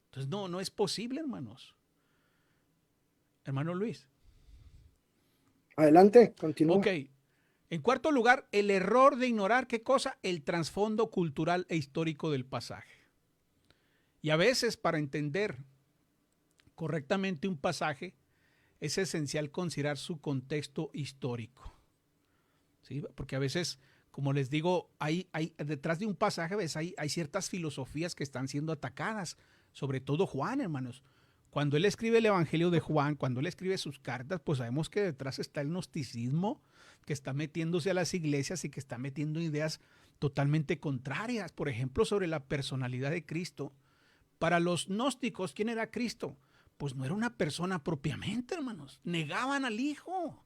Entonces no es posible, hermanos. Hermano Luis. Adelante, continúa. Ok. En cuarto lugar, el error de ignorar, ¿qué cosa? El trasfondo cultural e histórico del pasaje. Y a veces para entender correctamente un pasaje es esencial considerar su contexto histórico. ¿Sí? Porque a veces, como les digo, hay detrás de un pasaje a veces hay ciertas filosofías que están siendo atacadas, sobre todo Juan, hermanos. Cuando él escribe el Evangelio de Juan, cuando él escribe sus cartas, pues sabemos que detrás está el gnosticismo, que está metiéndose a las iglesias y que está metiendo ideas totalmente contrarias. Por ejemplo, sobre la personalidad de Cristo. Para los gnósticos, ¿quién era Cristo? Pues no era una persona propiamente, hermanos. Negaban al Hijo.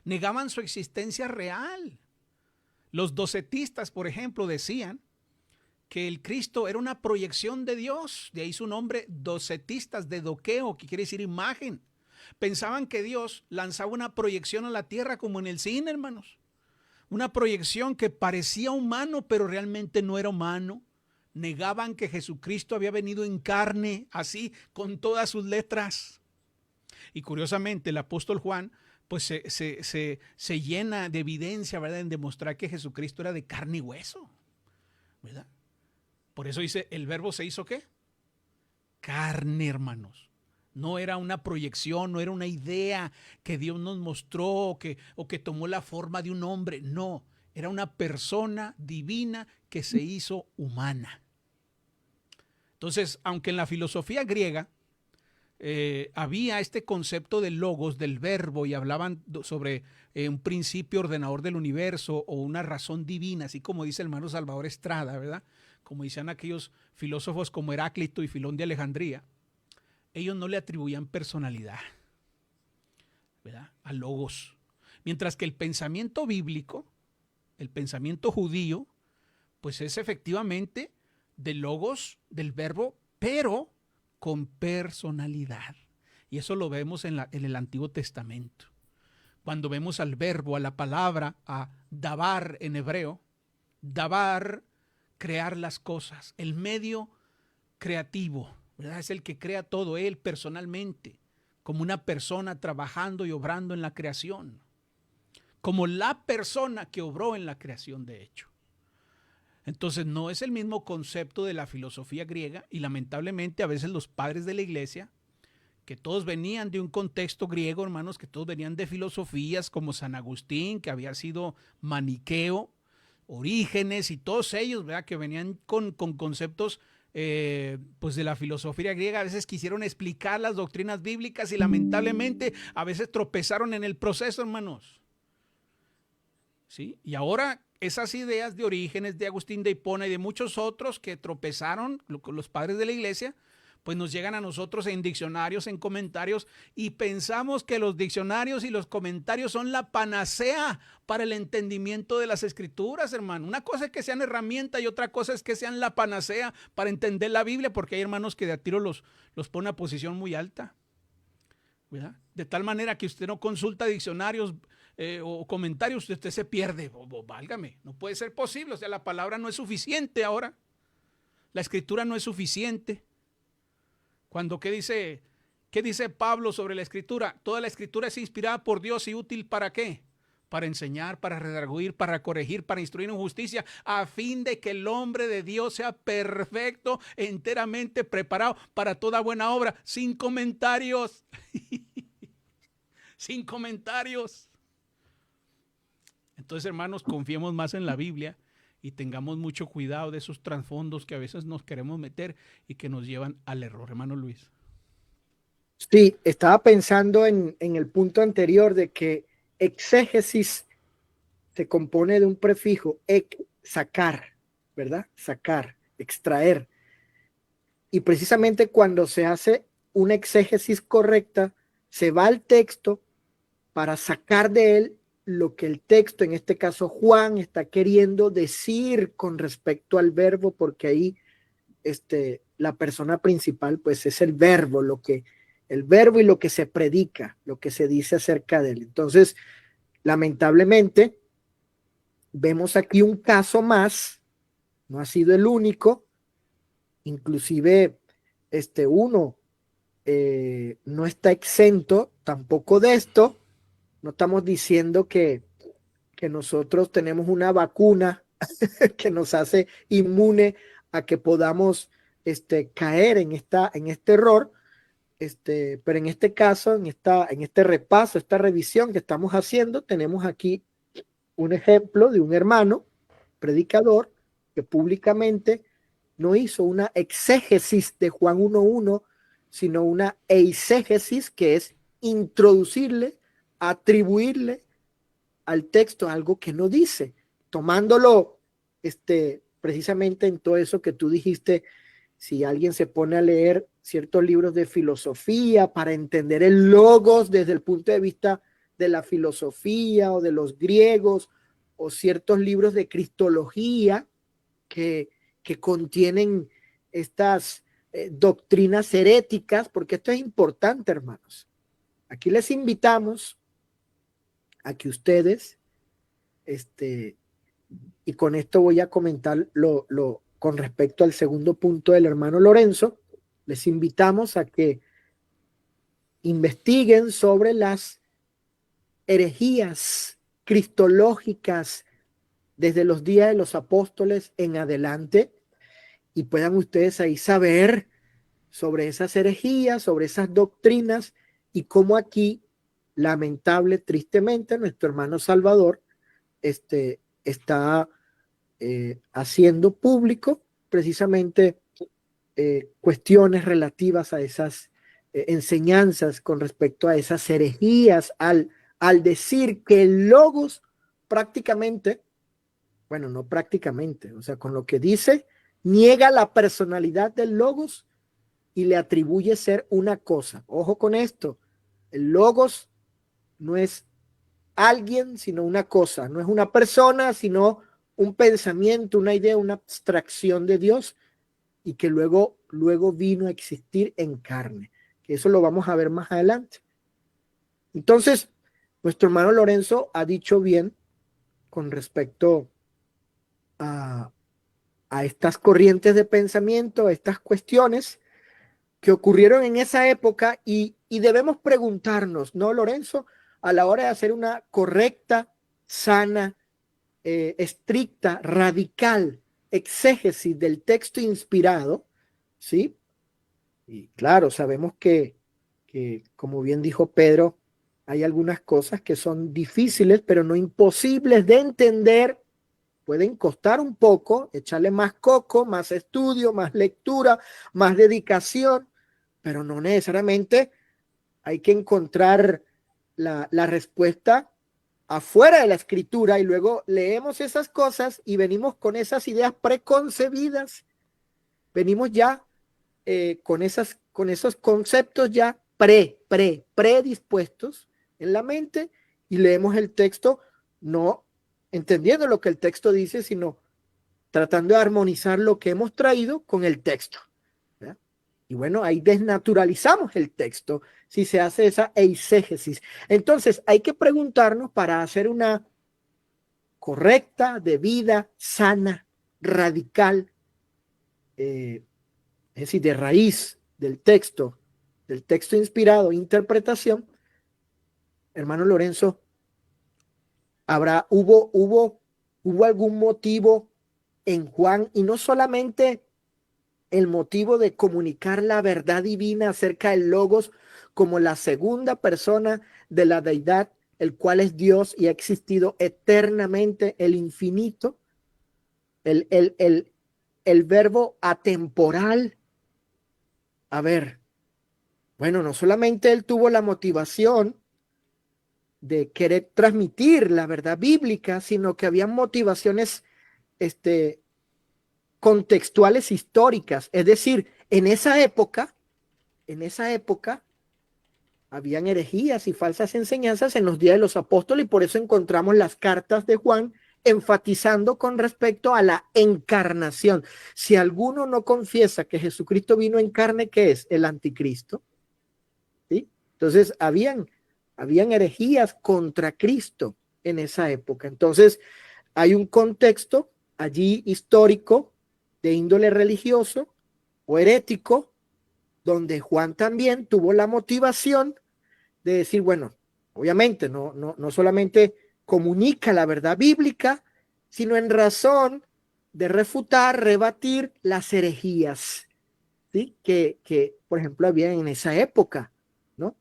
Negaban su existencia real. Los docetistas, por ejemplo, decían que el Cristo era una proyección de Dios. De ahí su nombre, docetistas, de doqueo, que quiere decir imagen. Pensaban que Dios lanzaba una proyección a la tierra como en el cine, hermanos. Una proyección que parecía humano, pero realmente no era humano. Negaban que Jesucristo había venido en carne, así, con todas sus letras. Y curiosamente, el apóstol Juan pues se llena de evidencia, ¿verdad?, en demostrar que Jesucristo era de carne y hueso, ¿verdad? Por eso dice, el verbo se hizo ¿qué? Carne, hermanos. No era una proyección, no era una idea que Dios nos mostró o que tomó la forma de un hombre. No, era una persona divina que se hizo humana. Entonces, aunque en la filosofía griega había este concepto del logos, del verbo, y hablaban sobre un principio ordenador del universo o una razón divina, así como dice el hermano Salvador Estrada, ¿verdad? Como decían aquellos filósofos como Heráclito y Filón de Alejandría, ellos no le atribuían personalidad, ¿verdad?, al logos. Mientras que el pensamiento bíblico, el pensamiento judío, pues es efectivamente del logos, del verbo, pero con personalidad. Y eso lo vemos en el Antiguo Testamento. Cuando vemos al verbo, a la palabra, a dabar en hebreo, dabar, crear las cosas, el medio creativo, ¿verdad? Es el que crea todo, él personalmente, como una persona trabajando y obrando en la creación, como la persona que obró en la creación, de hecho. Entonces no es el mismo concepto de la filosofía griega y lamentablemente a veces los padres de la iglesia, que todos venían de un contexto griego, hermanos, que todos venían de filosofías como San Agustín, que había sido maniqueo, Orígenes y todos ellos, ¿verdad? Que venían con conceptos pues de la filosofía griega. A veces quisieron explicar las doctrinas bíblicas y lamentablemente a veces tropezaron en el proceso, hermanos. ¿Sí? Y ahora esas ideas de Orígenes, de Agustín de Hipona y de muchos otros que tropezaron los padres de la iglesia, pues nos llegan a nosotros en diccionarios, en comentarios, y pensamos que los diccionarios y los comentarios son la panacea para el entendimiento de las escrituras, hermano. Una cosa es que sean herramienta y otra cosa es que sean la panacea para entender la Biblia, porque hay hermanos que de a tiro los ponen a posición muy alta, ¿verdad? De tal manera que usted no consulta diccionarios o comentarios, usted se pierde. Válgame, no puede ser posible. O sea, la palabra no es suficiente ahora. La escritura no es suficiente. Cuando, ¿qué dice Pablo sobre la escritura? Toda la escritura es inspirada por Dios y útil ¿para qué? Para enseñar, para redarguir, para corregir, para instruir en justicia, a fin de que el hombre de Dios sea perfecto, enteramente preparado para toda buena obra, sin comentarios. Sin comentarios. Entonces, hermanos, confiemos más en la Biblia y tengamos mucho cuidado de esos trasfondos que a veces nos queremos meter y que nos llevan al error, hermano Luis. Sí, estaba pensando en el punto anterior de que exégesis se compone de un prefijo, sacar, ¿verdad? Sacar, extraer. Y precisamente cuando se hace una exégesis correcta, se va al texto para sacar de él lo que el texto, en este caso Juan, está queriendo decir con respecto al verbo, porque ahí la persona principal pues es el verbo y lo que se predica, lo que se dice acerca de él. Entonces, lamentablemente, vemos aquí un caso más, no ha sido el único, inclusive uno no está exento tampoco de esto. No estamos diciendo que nosotros tenemos una vacuna que nos hace inmune a que podamos caer en este error, pero en este caso, en este repaso, esta revisión que estamos haciendo, tenemos aquí un ejemplo de un hermano predicador que públicamente no hizo una exégesis de Juan 1:1, sino una eisegesis, que es introducirle, atribuirle al texto algo que no dice, tomándolo precisamente en todo eso que tú dijiste. Si alguien se pone a leer ciertos libros de filosofía para entender el logos desde el punto de vista de la filosofía o de los griegos, o ciertos libros de cristología que contienen estas doctrinas heréticas, porque esto es importante, hermanos. Aquí les invitamos a que ustedes, y con esto voy a comentar con respecto al segundo punto del hermano Lorenzo, les invitamos a que investiguen sobre las herejías cristológicas desde los días de los apóstoles en adelante, y puedan ustedes ahí saber sobre esas herejías, sobre esas doctrinas, y cómo aquí, tristemente, nuestro hermano Salvador está haciendo público precisamente cuestiones relativas a esas enseñanzas con respecto a esas herejías, al decir que el logos prácticamente, bueno, no prácticamente, o sea, con lo que dice, niega la personalidad del logos y le atribuye ser una cosa. Ojo con esto, el logos no es alguien, sino una cosa, no es una persona, sino un pensamiento, una idea, una abstracción de Dios, y que luego vino a existir en carne, que eso lo vamos a ver más adelante. Entonces, nuestro hermano Lorenzo ha dicho bien con respecto a estas corrientes de pensamiento, a estas cuestiones que ocurrieron en esa época, y debemos preguntarnos, ¿no, Lorenzo? A la hora de hacer una correcta, sana, estricta, radical exégesis del texto inspirado, ¿sí? Y claro, sabemos que como bien dijo Pedro, hay algunas cosas que son difíciles, pero no imposibles de entender. Pueden costar un poco, echarle más coco, más estudio, más lectura, más dedicación, pero no necesariamente hay que encontrar la respuesta afuera de la escritura y luego leemos esas cosas y venimos con esas ideas preconcebidas, venimos ya con esos conceptos ya predispuestos en la mente y leemos el texto no entendiendo lo que el texto dice, sino tratando de armonizar lo que hemos traído con el texto, ¿verdad? Y bueno, ahí desnaturalizamos el texto si se hace esa eisegesis. Entonces, hay que preguntarnos para hacer una correcta, debida, sana, radical, es decir, de raíz del texto inspirado, interpretación. Hermano Lorenzo, hubo algún motivo en Juan, y no solamente el motivo de comunicar la verdad divina acerca del Logos como la segunda persona de la deidad, el cual es Dios y ha existido eternamente, el infinito, el verbo atemporal. A ver, bueno, no solamente él tuvo la motivación de querer transmitir la verdad bíblica, sino que había motivaciones contextuales históricas. Es decir, en esa época, habían herejías y falsas enseñanzas en los días de los apóstoles y por eso encontramos las cartas de Juan enfatizando con respecto a la encarnación. Si alguno no confiesa que Jesucristo vino en carne, ¿qué es? El anticristo. ¿Sí? Entonces, habían herejías contra Cristo en esa época. Entonces, hay un contexto allí histórico de índole religioso o herético, donde Juan también tuvo la motivación de decir, bueno, obviamente no solamente comunica la verdad bíblica, sino en razón de refutar, rebatir las herejías, ¿sí? que por ejemplo, había en esa época, ¿no?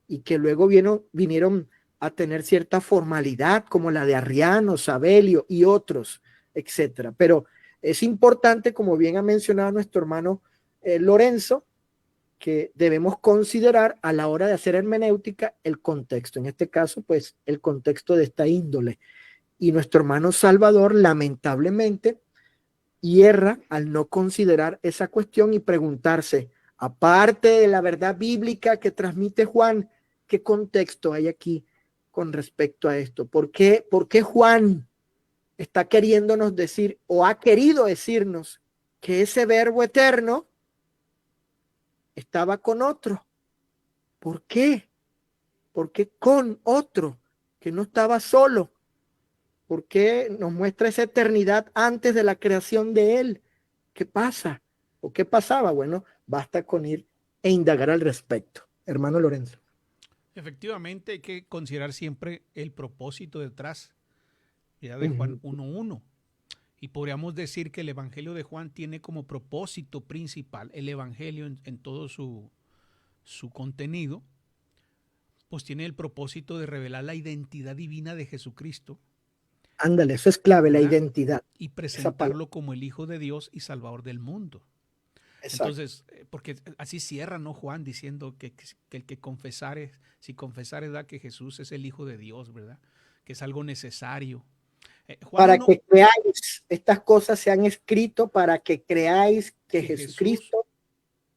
Y que luego vinieron a tener cierta formalidad, como la de Arriano, Sabelio y otros, etcétera. Pero es importante, como bien ha mencionado nuestro hermano Lorenzo, que debemos considerar a la hora de hacer hermenéutica el contexto. En este caso, pues, el contexto de esta índole. Y nuestro hermano Salvador, lamentablemente, hierra al no considerar esa cuestión y preguntarse, aparte de la verdad bíblica que transmite Juan, ¿qué contexto hay aquí con respecto a esto? ¿Por qué Juan está queriéndonos decir o ha querido decirnos que ese verbo eterno estaba con otro? ¿Por qué? ¿Por qué con otro que no estaba solo? ¿Por qué nos muestra esa eternidad antes de la creación de él? ¿Qué pasa? ¿O qué pasaba? Bueno, basta con ir e indagar al respecto. Hermano Lorenzo. Efectivamente, hay que considerar siempre el propósito detrás ya de Juan 1:1. Y podríamos decir que el Evangelio de Juan tiene como propósito principal, el Evangelio en todo su contenido, pues tiene el propósito de revelar la identidad divina de Jesucristo. Ándale, eso es clave, ¿verdad? la identidad. Y presentarlo como el Hijo de Dios y Salvador del mundo. Exacto. Entonces, porque así cierra, ¿no? Juan diciendo que el que confesare, si confesare, da que Jesús es el Hijo de Dios, ¿verdad? Que es algo necesario. Juan, para que creáis, estas cosas se han escrito para que creáis que Jesucristo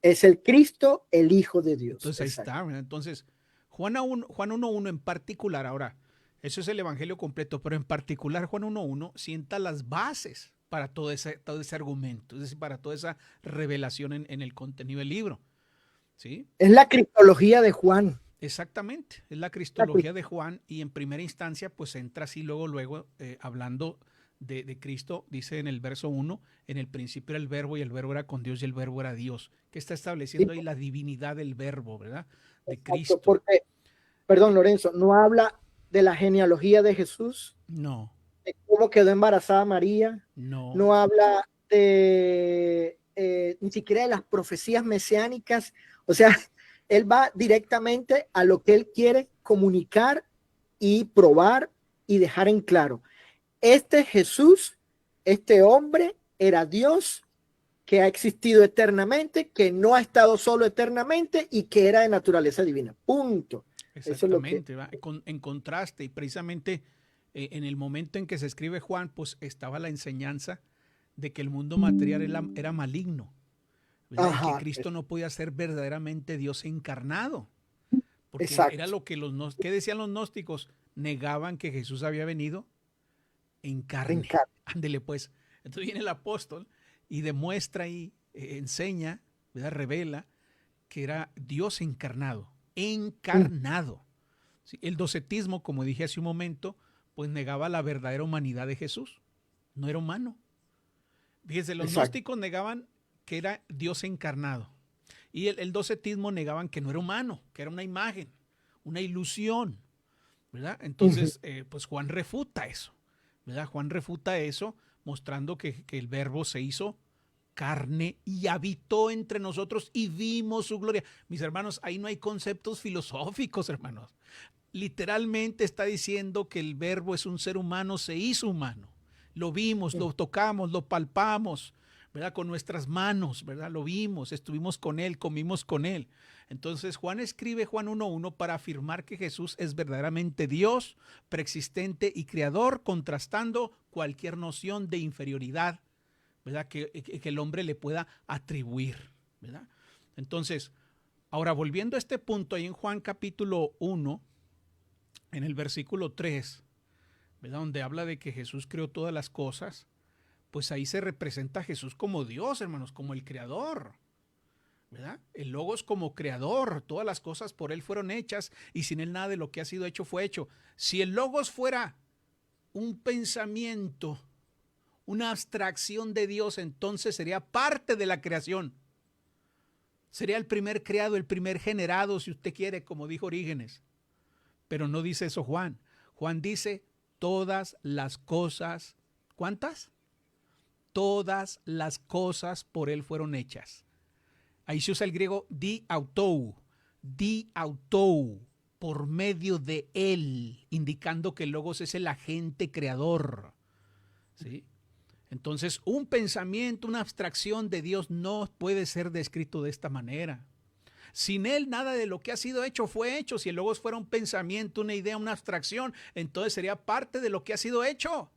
es el Cristo, el Hijo de Dios. Entonces ahí está, ¿verdad? Entonces, Juan 1:1 en particular, ahora, eso es el Evangelio completo, pero en particular Juan 1:1 sienta las bases para todo ese argumento, es decir, para toda esa revelación en el contenido del libro. ¿Sí? Es la cristología de Juan. Exactamente, es la cristología de Juan y en primera instancia pues entra así luego hablando de Cristo, dice en el verso 1, en el principio era el verbo y el verbo era con Dios y el verbo era Dios, que está estableciendo ahí la divinidad del verbo, ¿verdad? De Exacto, Cristo. Porque, perdón Lorenzo, no habla de la genealogía de Jesús. No. De cómo quedó embarazada María. No. No habla ni siquiera de las profecías mesiánicas. O sea, él va directamente a lo que él quiere comunicar y probar y dejar en claro. Este Jesús, este hombre, era Dios, que ha existido eternamente, que no ha estado solo eternamente y que era de naturaleza divina. Punto. Exactamente, eso es lo que... en contraste, y precisamente en el momento en que se escribe Juan, pues estaba la enseñanza de que el mundo material era maligno, ¿verdad? Y que Cristo no podía ser verdaderamente Dios encarnado, porque exacto, era lo que ¿qué decían los gnósticos? Negaban que Jesús había venido en carne. Ándele pues. Entonces viene el apóstol y demuestra y enseña, ¿verdad? Revela que era Dios encarnado. Encarnado. ¿Sí? El docetismo, como dije hace un momento, pues negaba la verdadera humanidad de Jesús. No era humano. Fíjense, los gnósticos negaban que era Dios encarnado. Y el docetismo negaban que no era humano, que era una imagen, una ilusión, ¿verdad? Entonces, pues Juan refuta eso, ¿verdad? Juan refuta eso mostrando que el verbo se hizo carne y habitó entre nosotros y vimos su gloria. Mis hermanos, ahí no hay conceptos filosóficos, hermanos. Literalmente está diciendo que el verbo es un ser humano, se hizo humano. Lo vimos, lo tocamos, lo palpamos, ¿verdad? Con nuestras manos, ¿verdad? Lo vimos, estuvimos con él, comimos con él. Entonces Juan escribe Juan 1:1 para afirmar que Jesús es verdaderamente Dios, preexistente y creador, contrastando cualquier noción de inferioridad, ¿verdad? Que el hombre le pueda atribuir, ¿verdad? Entonces, ahora volviendo a este punto, ahí en Juan capítulo 1, en el versículo 3, ¿verdad? Donde habla de que Jesús creó todas las cosas, pues ahí se representa a Jesús como Dios, hermanos, como el creador, ¿verdad? El Logos como creador, todas las cosas por él fueron hechas y sin él nada de lo que ha sido hecho fue hecho. Si el Logos fuera un pensamiento, una abstracción de Dios, entonces sería parte de la creación. Sería el primer creado, el primer generado, si usted quiere, como dijo Orígenes. Pero no dice eso Juan. Juan dice todas las cosas. ¿Cuántas? Todas las cosas por él fueron hechas. Ahí se usa el griego di autou, por medio de él, indicando que el Logos es el agente creador. ¿Sí? Entonces, un pensamiento, una abstracción de Dios no puede ser descrito de esta manera. Sin él, nada de lo que ha sido hecho fue hecho. Si el Logos fuera un pensamiento, una idea, una abstracción, entonces sería parte de lo que ha sido hecho.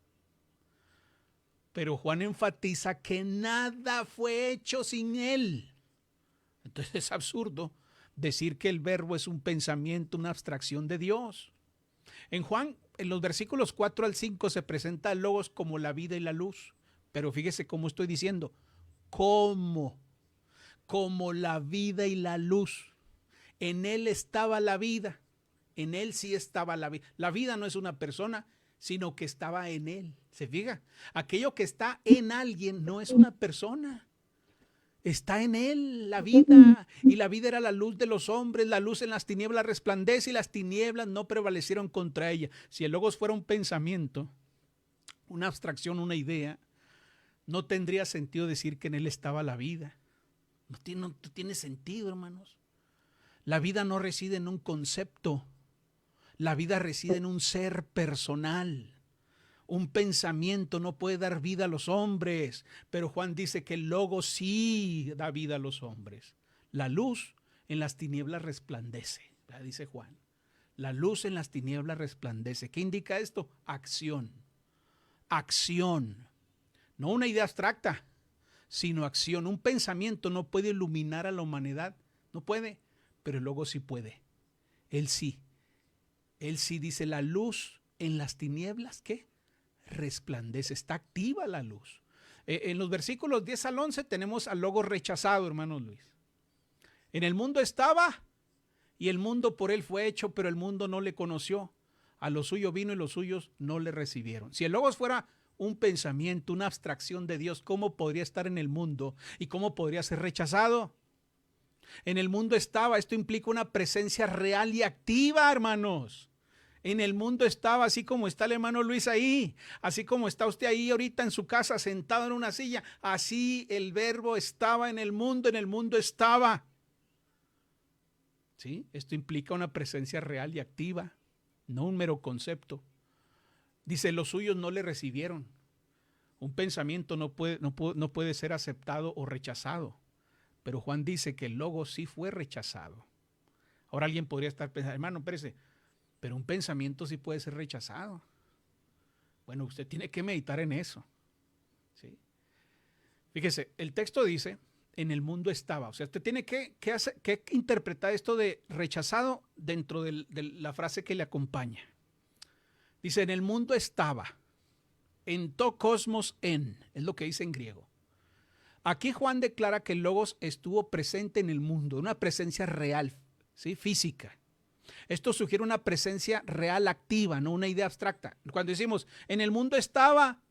Pero Juan enfatiza que nada fue hecho sin él. Entonces es absurdo decir que el verbo es un pensamiento, una abstracción de Dios. En Juan, en los versículos 4 al 5 se presenta el Logos como la vida y la luz. Pero fíjese cómo estoy diciendo. ¿Cómo? Como la vida y la luz. En él estaba la vida. En él sí estaba la vida. La vida no es una persona, sino que estaba en él. ¿Se fija? Aquello que está en alguien no es una persona. Está en él la vida. Y la vida era la luz de los hombres. La luz en las tinieblas resplandece y las tinieblas no prevalecieron contra ella. Si el Logos fuera un pensamiento, una abstracción, una idea, no tendría sentido decir que en él estaba la vida. No tiene sentido, hermanos. La vida no reside en un concepto. La vida reside en un ser personal. Un pensamiento no puede dar vida a los hombres, pero Juan dice que el Logos sí da vida a los hombres. La luz en las tinieblas resplandece, dice Juan. La luz en las tinieblas resplandece. ¿Qué indica esto? Acción. Acción. No una idea abstracta, sino acción. Un pensamiento no puede iluminar a la humanidad. No puede, pero el Logos sí puede. Él sí. Él sí dice la luz en las tinieblas, ¿qué? Resplandece, está activa la luz. En los versículos 10 al 11 tenemos al Logos rechazado, hermano Luis. En el mundo estaba y el mundo por él fue hecho, pero el mundo no le conoció. A lo suyo vino y los suyos no le recibieron. Si el Logos fuera un pensamiento, una abstracción de Dios, ¿cómo podría estar en el mundo y cómo podría ser rechazado? En el mundo estaba, esto implica una presencia real y activa, hermanos. En el mundo estaba, así como está el hermano Luis ahí, así como está usted ahí ahorita en su casa sentado en una silla, así el verbo estaba en el mundo estaba. ¿Sí? Esto implica una presencia real y activa, no un mero concepto. Dice, los suyos no le recibieron. Un pensamiento no puede ser aceptado o rechazado, pero Juan dice que el Logos sí fue rechazado. Ahora alguien podría estar pensando, hermano, espérese, pero un pensamiento sí puede ser rechazado. Bueno, usted tiene que meditar en eso. ¿Sí? Fíjese, el texto dice, en el mundo estaba. O sea, usted tiene que interpretar esto de rechazado dentro de la frase que le acompaña. Dice, en el mundo estaba. En to cosmos en. Es lo que dice en griego. Aquí Juan declara que el Logos estuvo presente en el mundo. Una presencia real, ¿sí? Física. Esto sugiere una presencia real activa, no una idea abstracta. Cuando decimos, en el mundo estaba,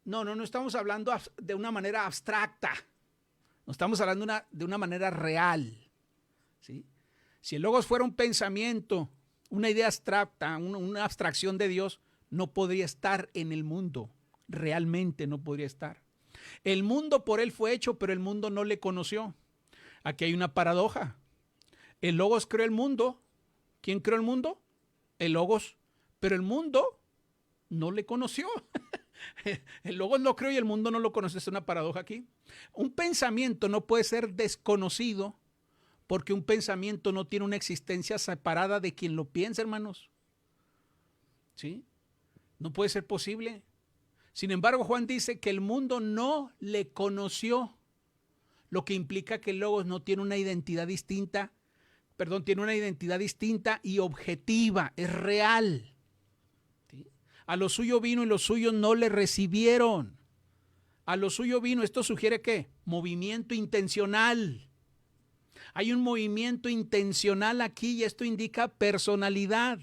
no estamos hablando de una manera abstracta. No estamos hablando de una manera real. ¿Sí? Si el Logos fuera un pensamiento, una idea abstracta, una abstracción de Dios, no podría estar en el mundo. Realmente no podría estar. El mundo por él fue hecho, pero el mundo no le conoció. Aquí hay una paradoja. El Logos creó el mundo. ¿Quién creó el mundo? El Logos. Pero el mundo no le conoció. El Logos lo creó y el mundo no lo conoce. Es una paradoja aquí. Un pensamiento no puede ser desconocido porque un pensamiento no tiene una existencia separada de quien lo piensa, hermanos. ¿Sí? No puede ser posible. Sin embargo, Juan dice que el mundo no le conoció, lo que implica que el Logos no tiene una identidad distinta. Tiene una identidad distinta y objetiva, es real. ¿Sí? A lo suyo vino y los suyos no le recibieron. A lo suyo vino, esto sugiere ¿qué? Movimiento intencional. Hay un movimiento intencional aquí y esto indica personalidad.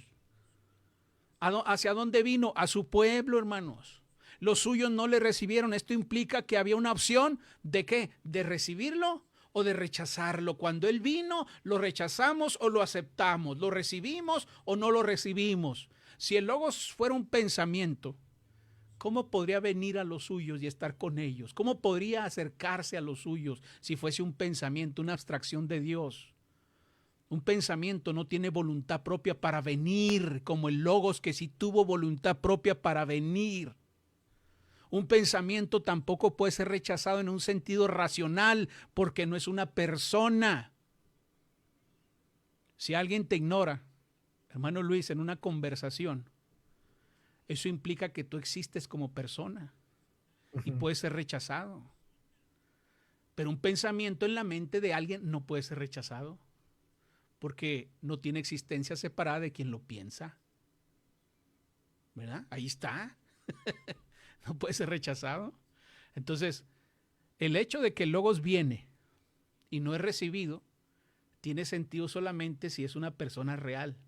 ¿Hacia dónde vino? A su pueblo, hermanos. Los suyos no le recibieron. Esto implica que había una opción ¿de qué? De recibirlo o de rechazarlo. Cuando él vino, lo rechazamos o lo aceptamos, lo recibimos o no lo recibimos. Si el Logos fuera un pensamiento, ¿cómo podría venir a los suyos y estar con ellos? ¿Cómo podría acercarse a los suyos si fuese un pensamiento, una abstracción de Dios? Un pensamiento no tiene voluntad propia para venir, como el Logos que sí tuvo voluntad propia para venir. Un pensamiento tampoco puede ser rechazado en un sentido racional porque no es una persona. Si alguien te ignora, hermano Luis, en una conversación, eso implica que tú existes como persona y puede ser rechazado. Pero un pensamiento en la mente de alguien no puede ser rechazado porque no tiene existencia separada de quien lo piensa. ¿Verdad? Ahí está. No puede ser rechazado. Entonces, el hecho de que el Logos viene y no es recibido, tiene sentido solamente si es una persona real.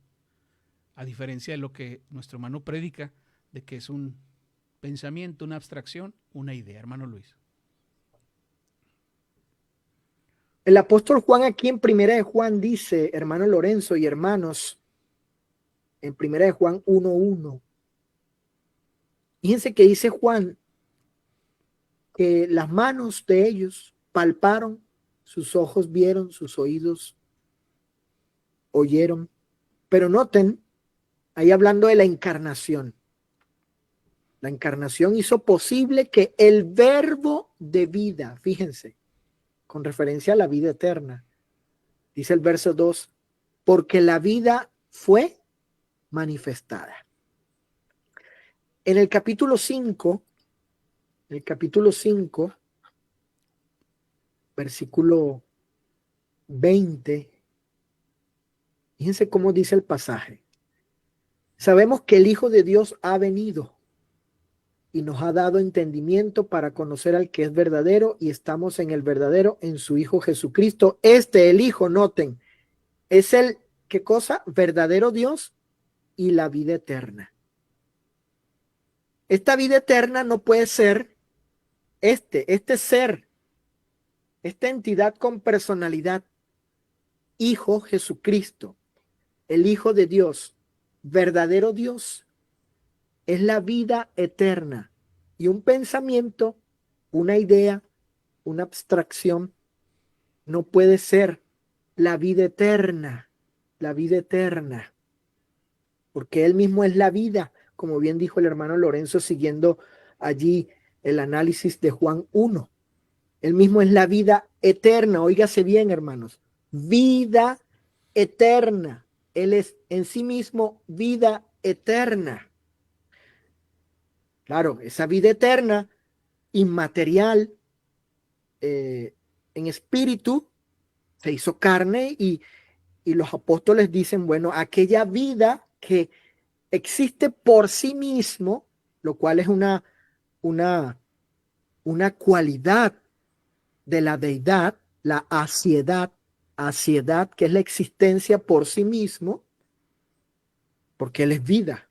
A diferencia de lo que nuestro hermano predica, de que es un pensamiento, una abstracción, una idea. Hermano Luis. El apóstol Juan aquí en Primera de Juan dice, hermano Lorenzo y hermanos, en Primera de Juan 1:1, fíjense que dice Juan que las manos de ellos palparon, sus ojos vieron, sus oídos oyeron. Pero noten, ahí hablando de la encarnación. La encarnación hizo posible que el verbo de vida, fíjense, con referencia a la vida eterna, dice el verso 2, porque la vida fue manifestada. En el capítulo 5, versículo 20, fíjense cómo dice el pasaje. Sabemos que el Hijo de Dios ha venido y nos ha dado entendimiento para conocer al que es verdadero, y estamos en el verdadero, en su Hijo Jesucristo. El Hijo, noten, es el, ¿qué cosa? Verdadero Dios y la vida eterna. Esta vida eterna no puede ser este ser, esta entidad con personalidad, Hijo Jesucristo, el Hijo de Dios, verdadero Dios es la vida eterna. Y un pensamiento, una idea, una abstracción, no puede ser la vida eterna, porque Él mismo es la vida, como bien dijo el hermano Lorenzo, siguiendo allí el análisis de Juan 1. Él mismo es la vida eterna, óigase bien, hermanos, vida eterna. Él es en sí mismo vida eterna. Claro, esa vida eterna, inmaterial, en espíritu, se hizo carne y los apóstoles dicen, bueno, aquella vida que existe por sí mismo, lo cual es una, una cualidad de la deidad, la aciedad, que es la existencia por sí mismo, porque Él es vida,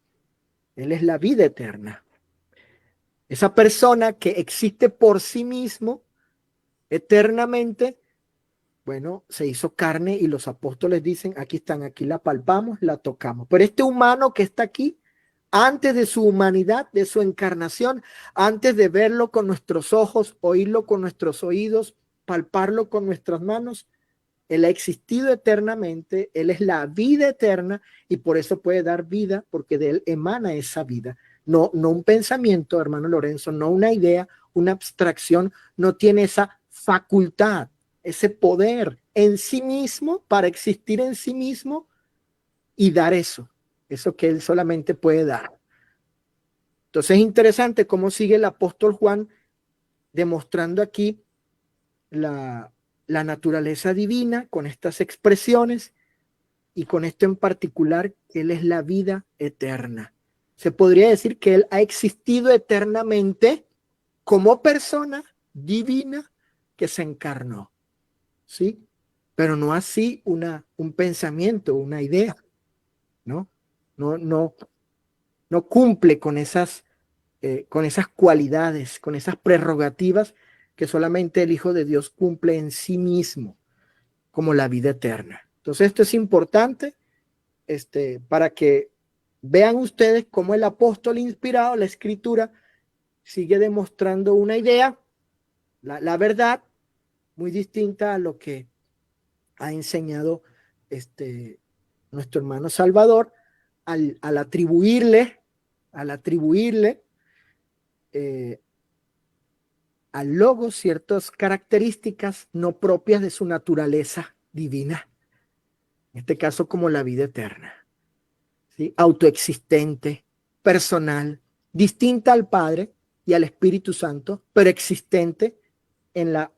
Él es la vida eterna. Esa persona que existe por sí mismo, eternamente, bueno, se hizo carne y los apóstoles dicen, aquí están, aquí la palpamos, la tocamos. Pero este humano que está aquí, antes de su humanidad, de su encarnación, antes de verlo con nuestros ojos, oírlo con nuestros oídos, palparlo con nuestras manos, Él ha existido eternamente, Él es la vida eterna y por eso puede dar vida, porque de Él emana esa vida. No un pensamiento, hermano Lorenzo, no una idea, una abstracción, no tiene esa facultad, ese poder en sí mismo para existir en sí mismo y dar eso que Él solamente puede dar. Entonces es interesante cómo sigue el apóstol Juan demostrando aquí la naturaleza divina con estas expresiones y con esto en particular, que Él es la vida eterna. Se podría decir que Él ha existido eternamente como persona divina que se encarnó, ¿sí? Pero no así un pensamiento, una idea, ¿no? No cumple con esas cualidades, con esas prerrogativas que solamente el Hijo de Dios cumple en sí mismo, como la vida eterna. Entonces esto es importante para que vean ustedes cómo el apóstol inspirado, la escritura, sigue demostrando una idea, la verdad, muy distinta a lo que ha enseñado nuestro hermano Salvador al atribuirle al Logos ciertas características no propias de su naturaleza divina, en este caso como la vida eterna, ¿sí? Autoexistente, personal, distinta al Padre y al Espíritu Santo, pero existente en la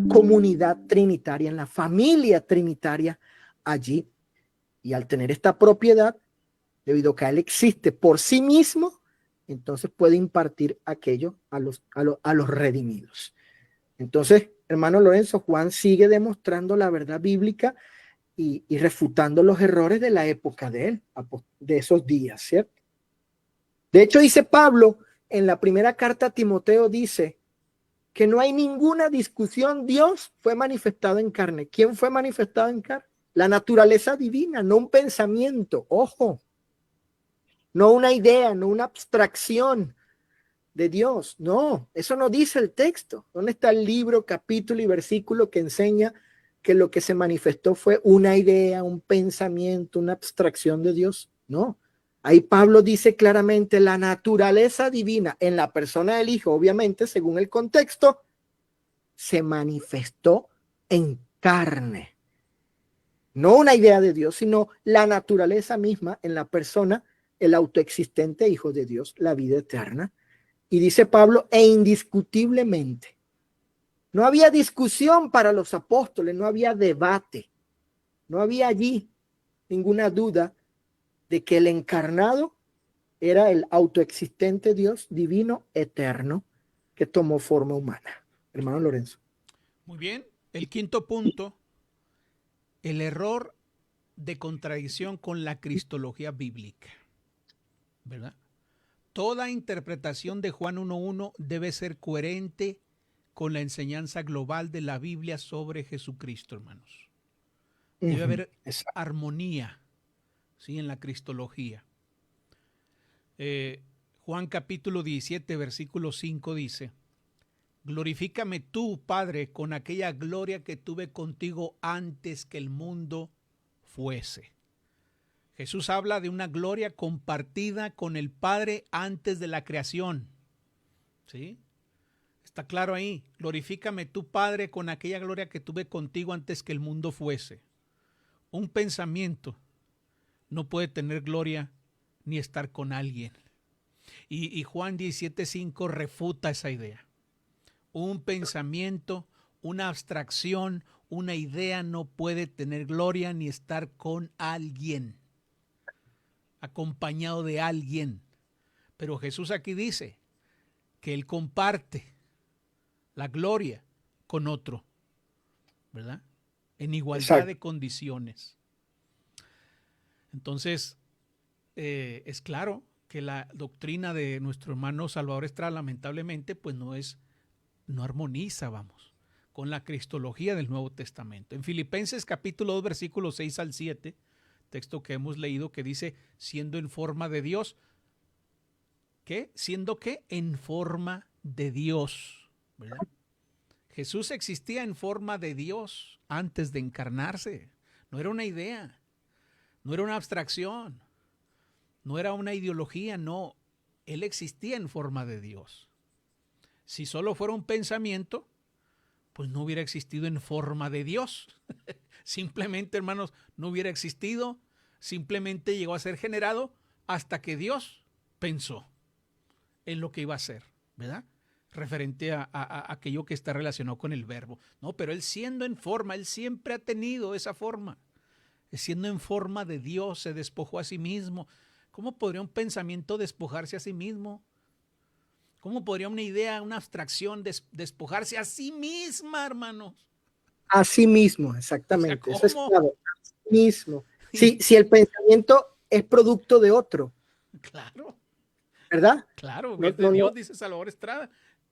comunidad trinitaria, en la familia trinitaria allí. Y al tener esta propiedad, debido a que Él existe por sí mismo, entonces puede impartir aquello a los redimidos. Entonces, hermano Lorenzo, Juan sigue demostrando la verdad bíblica y refutando los errores de la época de él, de esos días, ¿cierto? De hecho, dice Pablo en la primera carta a Timoteo, dice que no hay ninguna discusión, Dios fue manifestado en carne. ¿Quién fue manifestado en carne? La naturaleza divina, no un pensamiento, ojo, no una idea, no una abstracción de Dios, no, eso no dice el texto. ¿Dónde está el libro, capítulo y versículo que enseña que lo que se manifestó fue una idea, un pensamiento, una abstracción de Dios? No, ahí Pablo dice claramente la naturaleza divina en la persona del Hijo, obviamente, según el contexto, se manifestó en carne. No una idea de Dios, sino la naturaleza misma en la persona, el autoexistente Hijo de Dios, la vida eterna. Y dice Pablo, e indiscutiblemente. No había discusión para los apóstoles, no había debate, no había allí ninguna duda de que el encarnado era el autoexistente Dios divino eterno que tomó forma humana. Hermano Lorenzo. Muy bien. El quinto punto, el error de contradicción con la cristología bíblica, ¿verdad? Toda interpretación de Juan 1.1 debe ser coherente con la enseñanza global de la Biblia sobre Jesucristo, hermanos. Debe haber armonía, ¿sí? En la cristología. Juan capítulo 17, versículo 5 dice: glorifícame tú, Padre, con aquella gloria que tuve contigo antes que el mundo fuese. Jesús habla de una gloria compartida con el Padre antes de la creación. ¿Sí? Está claro ahí. Glorifícame tú, Padre, con aquella gloria que tuve contigo antes que el mundo fuese. Un pensamiento no puede tener gloria ni estar con alguien. Y Juan 17:5 refuta esa idea. Un pensamiento, una abstracción, una idea no puede tener gloria ni estar con alguien, acompañado de alguien. Pero Jesús aquí dice que Él comparte la gloria con otro, ¿verdad? En igualdad de condiciones. Entonces, es claro que la doctrina de nuestro hermano Salvador Estrada, lamentablemente, pues no armoniza, vamos, con la cristología del Nuevo Testamento. En Filipenses capítulo 2, versículos 6 al 7, texto que hemos leído, que dice, siendo en forma de Dios. ¿Qué? ¿Siendo qué? En forma de Dios, ¿verdad? Jesús existía en forma de Dios antes de encarnarse. No era una idea, no era una abstracción, no era una ideología, no. Él existía en forma de Dios. Si solo fuera un pensamiento, pues no hubiera existido en forma de Dios. Simplemente, hermanos, no hubiera existido, simplemente llegó a ser generado hasta que Dios pensó en lo que iba a ser, ¿verdad? Referente a aquello que está relacionado con el verbo. No, pero Él siendo en forma, Él siempre ha tenido esa forma. Siendo en forma de Dios, se despojó a sí mismo. ¿Cómo podría un pensamiento despojarse a sí mismo? ¿Cómo podría una idea, una abstracción despojarse a sí misma, hermanos? A sí mismo, exactamente. O sea, eso es claro, a sí mismo. Si el pensamiento es producto de otro. Claro. ¿Verdad? Claro, es de Dios, dice Salvador Estrada.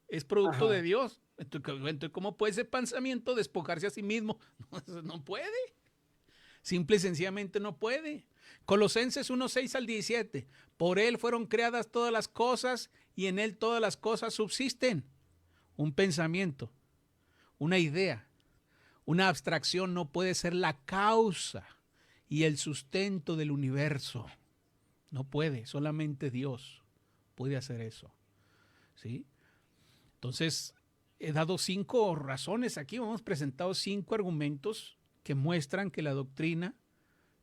Es producto de Dios. Entonces, ¿cómo puede ese pensamiento despojarse a sí mismo? No puede. Simple y sencillamente no puede. Colosenses 1, 6 al 17. Por Él fueron creadas todas las cosas y en Él todas las cosas subsisten. Un pensamiento, una idea, una abstracción no puede ser la causa y el sustento del universo. No puede, solamente Dios puede hacer eso. ¿Sí? Entonces, he dado 5 razones aquí, hemos presentado 5 argumentos que muestran que la doctrina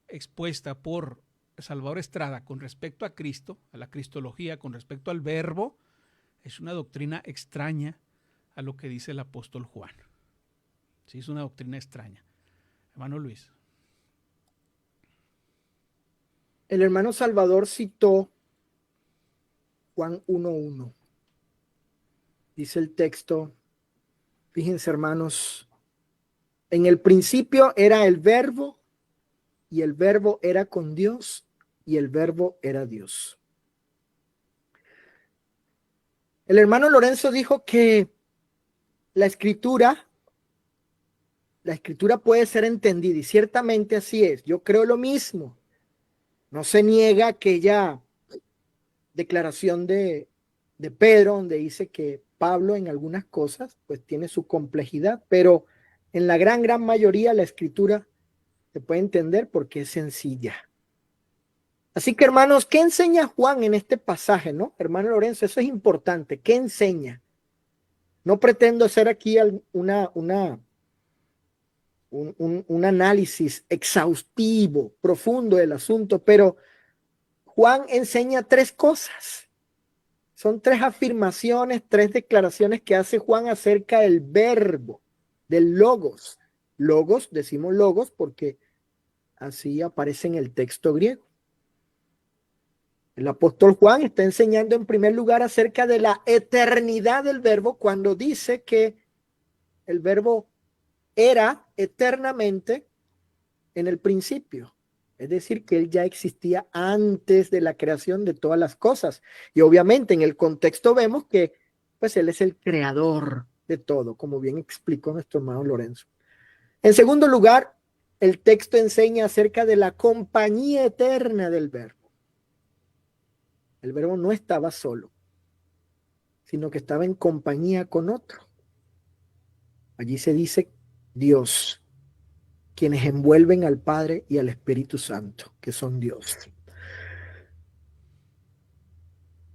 expuesta por Salvador Estrada con respecto a Cristo, a la cristología, con respecto al verbo, es una doctrina extraña a lo que dice el apóstol Juan. Sí, es una doctrina extraña. Hermano Luis. El hermano Salvador citó Juan 1:1. Dice el texto, fíjense hermanos, en el principio era el verbo y el verbo era con Dios y el verbo era Dios. El hermano Lorenzo dijo que la escritura puede ser entendida y ciertamente así es. Yo creo lo mismo. No se niega aquella declaración de Pedro donde dice que Pablo en algunas cosas pues tiene su complejidad, pero en la gran mayoría la escritura se puede entender porque es sencilla. Así que hermanos, ¿qué enseña Juan en este pasaje, no? Hermano Lorenzo, eso es importante. ¿Qué enseña? No pretendo hacer aquí un análisis exhaustivo, profundo del asunto, pero Juan enseña 3 cosas. Son 3 afirmaciones, 3 declaraciones que hace Juan acerca del verbo, del logos. Logos, decimos logos porque así aparece en el texto griego. El apóstol Juan está enseñando en primer lugar acerca de la eternidad del verbo cuando dice que el verbo era eternamente en el principio. Es decir, que él ya existía antes de la creación de todas las cosas. Y obviamente en el contexto vemos que pues él es el creador de todo, como bien explicó nuestro hermano Lorenzo. En segundo lugar, el texto enseña acerca de la compañía eterna del Verbo. El Verbo no estaba solo, sino que estaba en compañía con otro. Allí se dice Dios, quienes envuelven al Padre y al Espíritu Santo, que son Dios.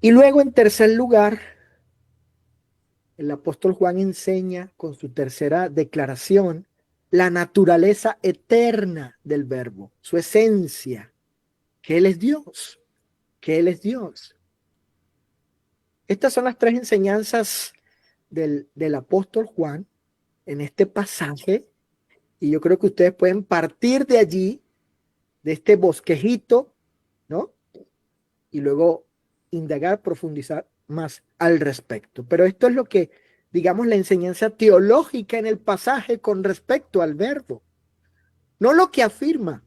Y luego, en tercer lugar, el apóstol Juan enseña con su tercera declaración la naturaleza eterna del Verbo, su esencia, que Él es Dios, que Él es Dios. Estas son las tres enseñanzas del apóstol Juan en este pasaje, y yo creo que ustedes pueden partir de allí, de este bosquejito, ¿no? Y luego indagar, profundizar más al respecto. Pero esto es lo que, digamos, la enseñanza teológica en el pasaje con respecto al Verbo. No lo que afirma,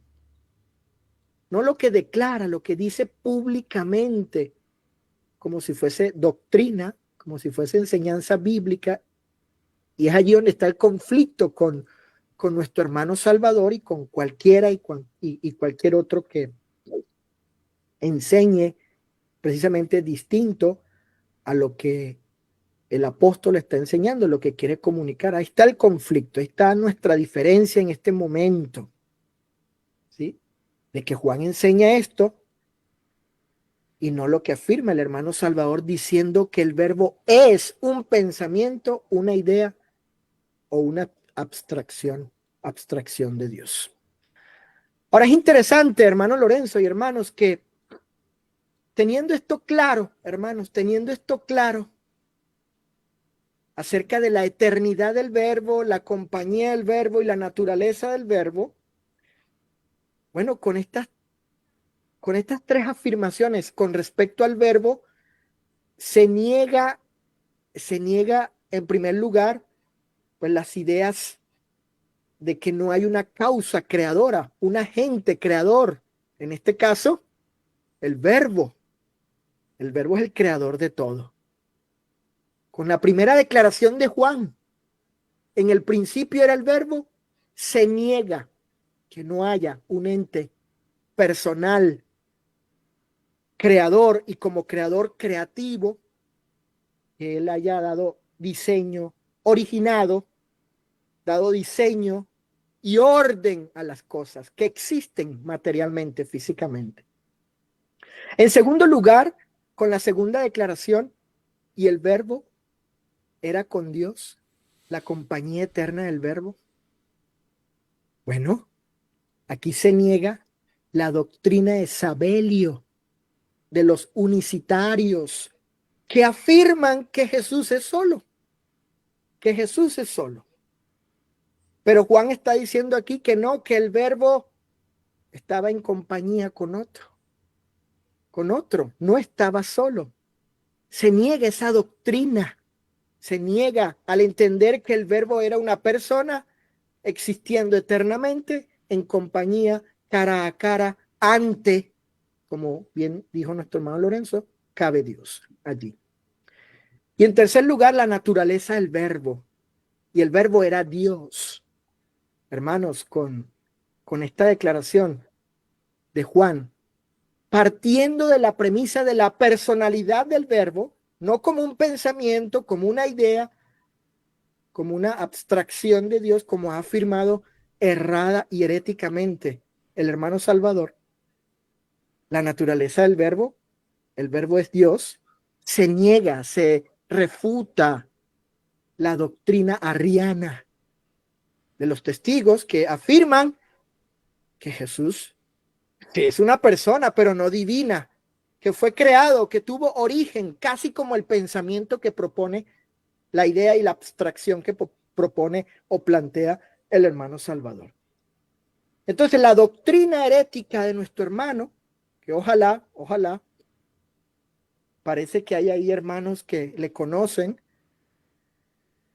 no lo que declara, lo que dice públicamente, como si fuese doctrina, como si fuese enseñanza bíblica. Y es allí donde está el conflicto con nuestro hermano Salvador y con cualquiera y cualquier otro que enseñe precisamente distinto a lo que el apóstol está enseñando, lo que quiere comunicar. Ahí está el conflicto, ahí está nuestra diferencia en este momento, ¿sí? De que Juan enseña esto y no lo que afirma el hermano Salvador, diciendo que el Verbo es un pensamiento, una idea o una abstracción de Dios. Ahora es interesante, hermano Lorenzo y hermanos, que teniendo esto claro, hermanos, teniendo esto claro acerca de la eternidad del Verbo, la compañía del Verbo y la naturaleza del Verbo, bueno, con estas tres afirmaciones con respecto al Verbo, se niega en primer lugar, pues las ideas de que no hay una causa creadora, un agente creador. En este caso, el Verbo. El Verbo es el creador de todo. Con la primera declaración de Juan, en el principio era el Verbo, se niega que no haya un ente personal, creador y como creador creativo, que él haya dado diseño, originado, dado diseño y orden a las cosas que existen materialmente, físicamente. En segundo lugar, con la segunda declaración, y el Verbo era con Dios, la compañía eterna del Verbo. Bueno, aquí se niega la doctrina de Sabelio, de los unicitarios, que afirman que Jesús es solo, que Jesús es solo. Pero Juan está diciendo aquí que no, que el Verbo estaba en compañía con otro, no estaba solo. Se niega esa doctrina, se niega al entender que el Verbo era una persona existiendo eternamente en compañía, cara a cara, ante, como bien dijo nuestro hermano Lorenzo, cabe Dios allí. Y en tercer lugar, la naturaleza del Verbo. Y el Verbo era Dios. Hermanos, con esta declaración de Juan, partiendo de la premisa de la personalidad del Verbo, no como un pensamiento, como una idea, como una abstracción de Dios, como ha afirmado errada y heréticamente el hermano Salvador, la naturaleza del Verbo, el Verbo es Dios, se niega, se refuta la doctrina arriana de los testigos que afirman que Jesús, que es una persona, pero no divina, que fue creado, que tuvo origen, casi como el pensamiento que propone la idea y la abstracción que propone o plantea el hermano Salvador. Entonces, la doctrina herética de nuestro hermano, que ojalá, parece que hay ahí hermanos que le conocen,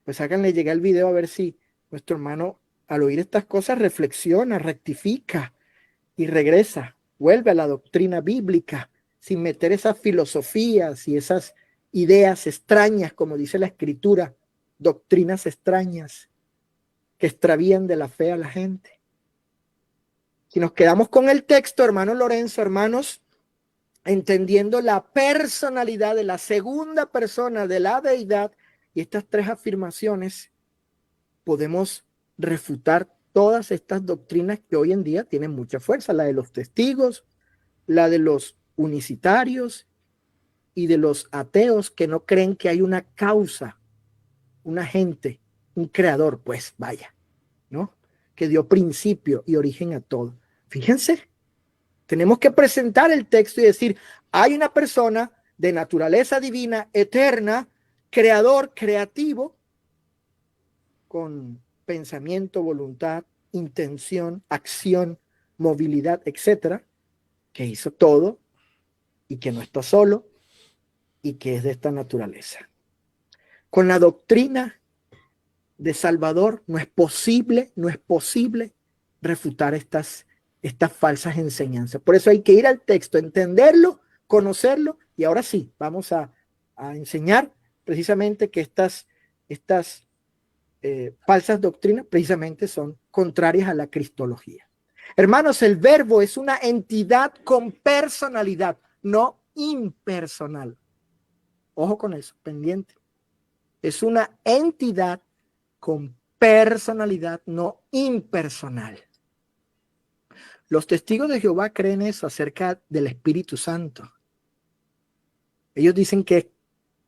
pues háganle llegar el video a ver si nuestro hermano al oír estas cosas reflexiona, rectifica y regresa, vuelve a la doctrina bíblica sin meter esas filosofías y esas ideas extrañas, como dice la Escritura, doctrinas extrañas que extravían de la fe a la gente. Si nos quedamos con el texto, hermano Lorenzo, hermanos, entendiendo la personalidad de la segunda persona de la deidad y estas tres afirmaciones, podemos refutar todas estas doctrinas que hoy en día tienen mucha fuerza, la de los testigos, la de los unicitarios y de los ateos que no creen que hay una causa, un agente, un creador, pues vaya, ¿no? Que dio principio y origen a todo. Fíjense, tenemos que presentar el texto y decir, hay una persona de naturaleza divina, eterna, creador, creativo, con pensamiento, voluntad, intención, acción, movilidad, etcétera, que hizo todo y que no está solo y que es de esta naturaleza. Con la doctrina de Salvador no es posible refutar estas falsas enseñanzas. Por eso hay que ir al texto, entenderlo, conocerlo, y ahora sí, vamos a enseñar precisamente que estas falsas doctrinas precisamente son contrarias a la cristología. Hermanos, el verbo es una entidad con personalidad, no impersonal. Ojo con eso, pendiente. Es una entidad con personalidad, no impersonal. Los testigos de Jehová creen eso acerca del Espíritu Santo. Ellos dicen que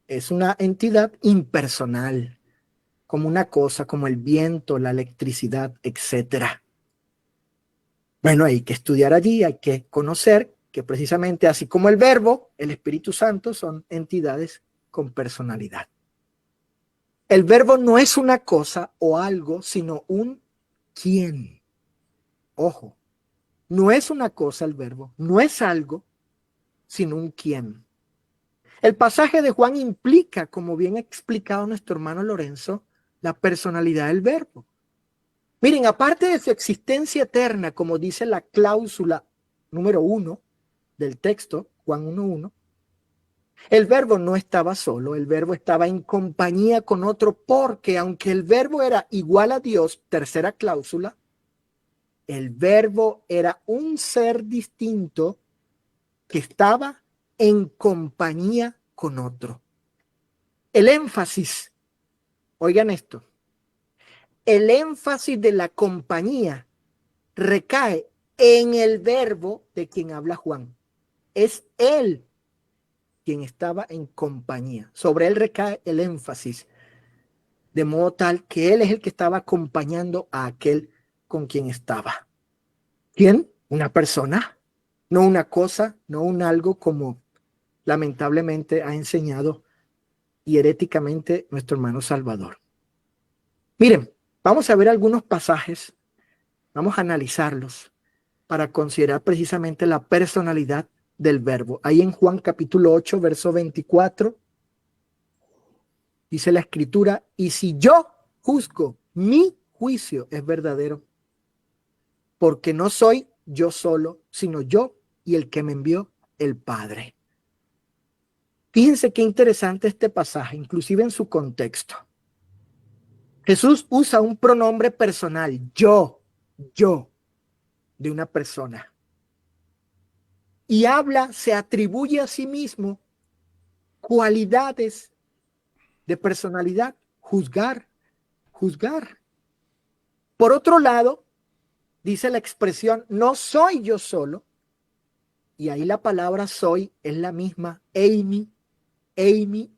es una entidad impersonal, como una cosa, como el viento, la electricidad, etcétera. Bueno, hay que estudiar allí, hay que conocer que precisamente así como el verbo, el Espíritu Santo son entidades con personalidad. El verbo no es una cosa o algo, sino un quién. Ojo, no es una cosa el verbo, no es algo, sino un quién. El pasaje de Juan implica, como bien ha explicado nuestro hermano Lorenzo, la personalidad del verbo. Miren, aparte de su existencia eterna, como dice la cláusula número 1 del texto, Juan 1:1, el verbo no estaba solo, el verbo estaba en compañía con otro, porque aunque el verbo era igual a Dios, tercera cláusula, el verbo era un ser distinto que estaba en compañía con otro. El énfasis, oigan esto, el énfasis de la compañía recae en el verbo de quien habla Juan. Es él quien estaba en compañía. Sobre él recae el énfasis, de modo tal que él es el que estaba acompañando a aquel con quien estaba. ¿Quién? Una persona, no una cosa, no un algo, como lamentablemente ha enseñado y heréticamente nuestro hermano Salvador. Miren, vamos a ver algunos pasajes, vamos a analizarlos para considerar precisamente la personalidad del verbo. Ahí en Juan capítulo 8, verso 24, dice la escritura, y si yo juzgo, mi juicio es verdadero, porque no soy yo solo, sino yo y el que me envió, el Padre. Fíjense qué interesante este pasaje, inclusive en su contexto. Jesús usa un pronombre personal, yo, de una persona. Y habla, se atribuye a sí mismo cualidades de personalidad, juzgar. Por otro lado, dice la expresión, no soy yo solo, y ahí la palabra soy es la misma, eimi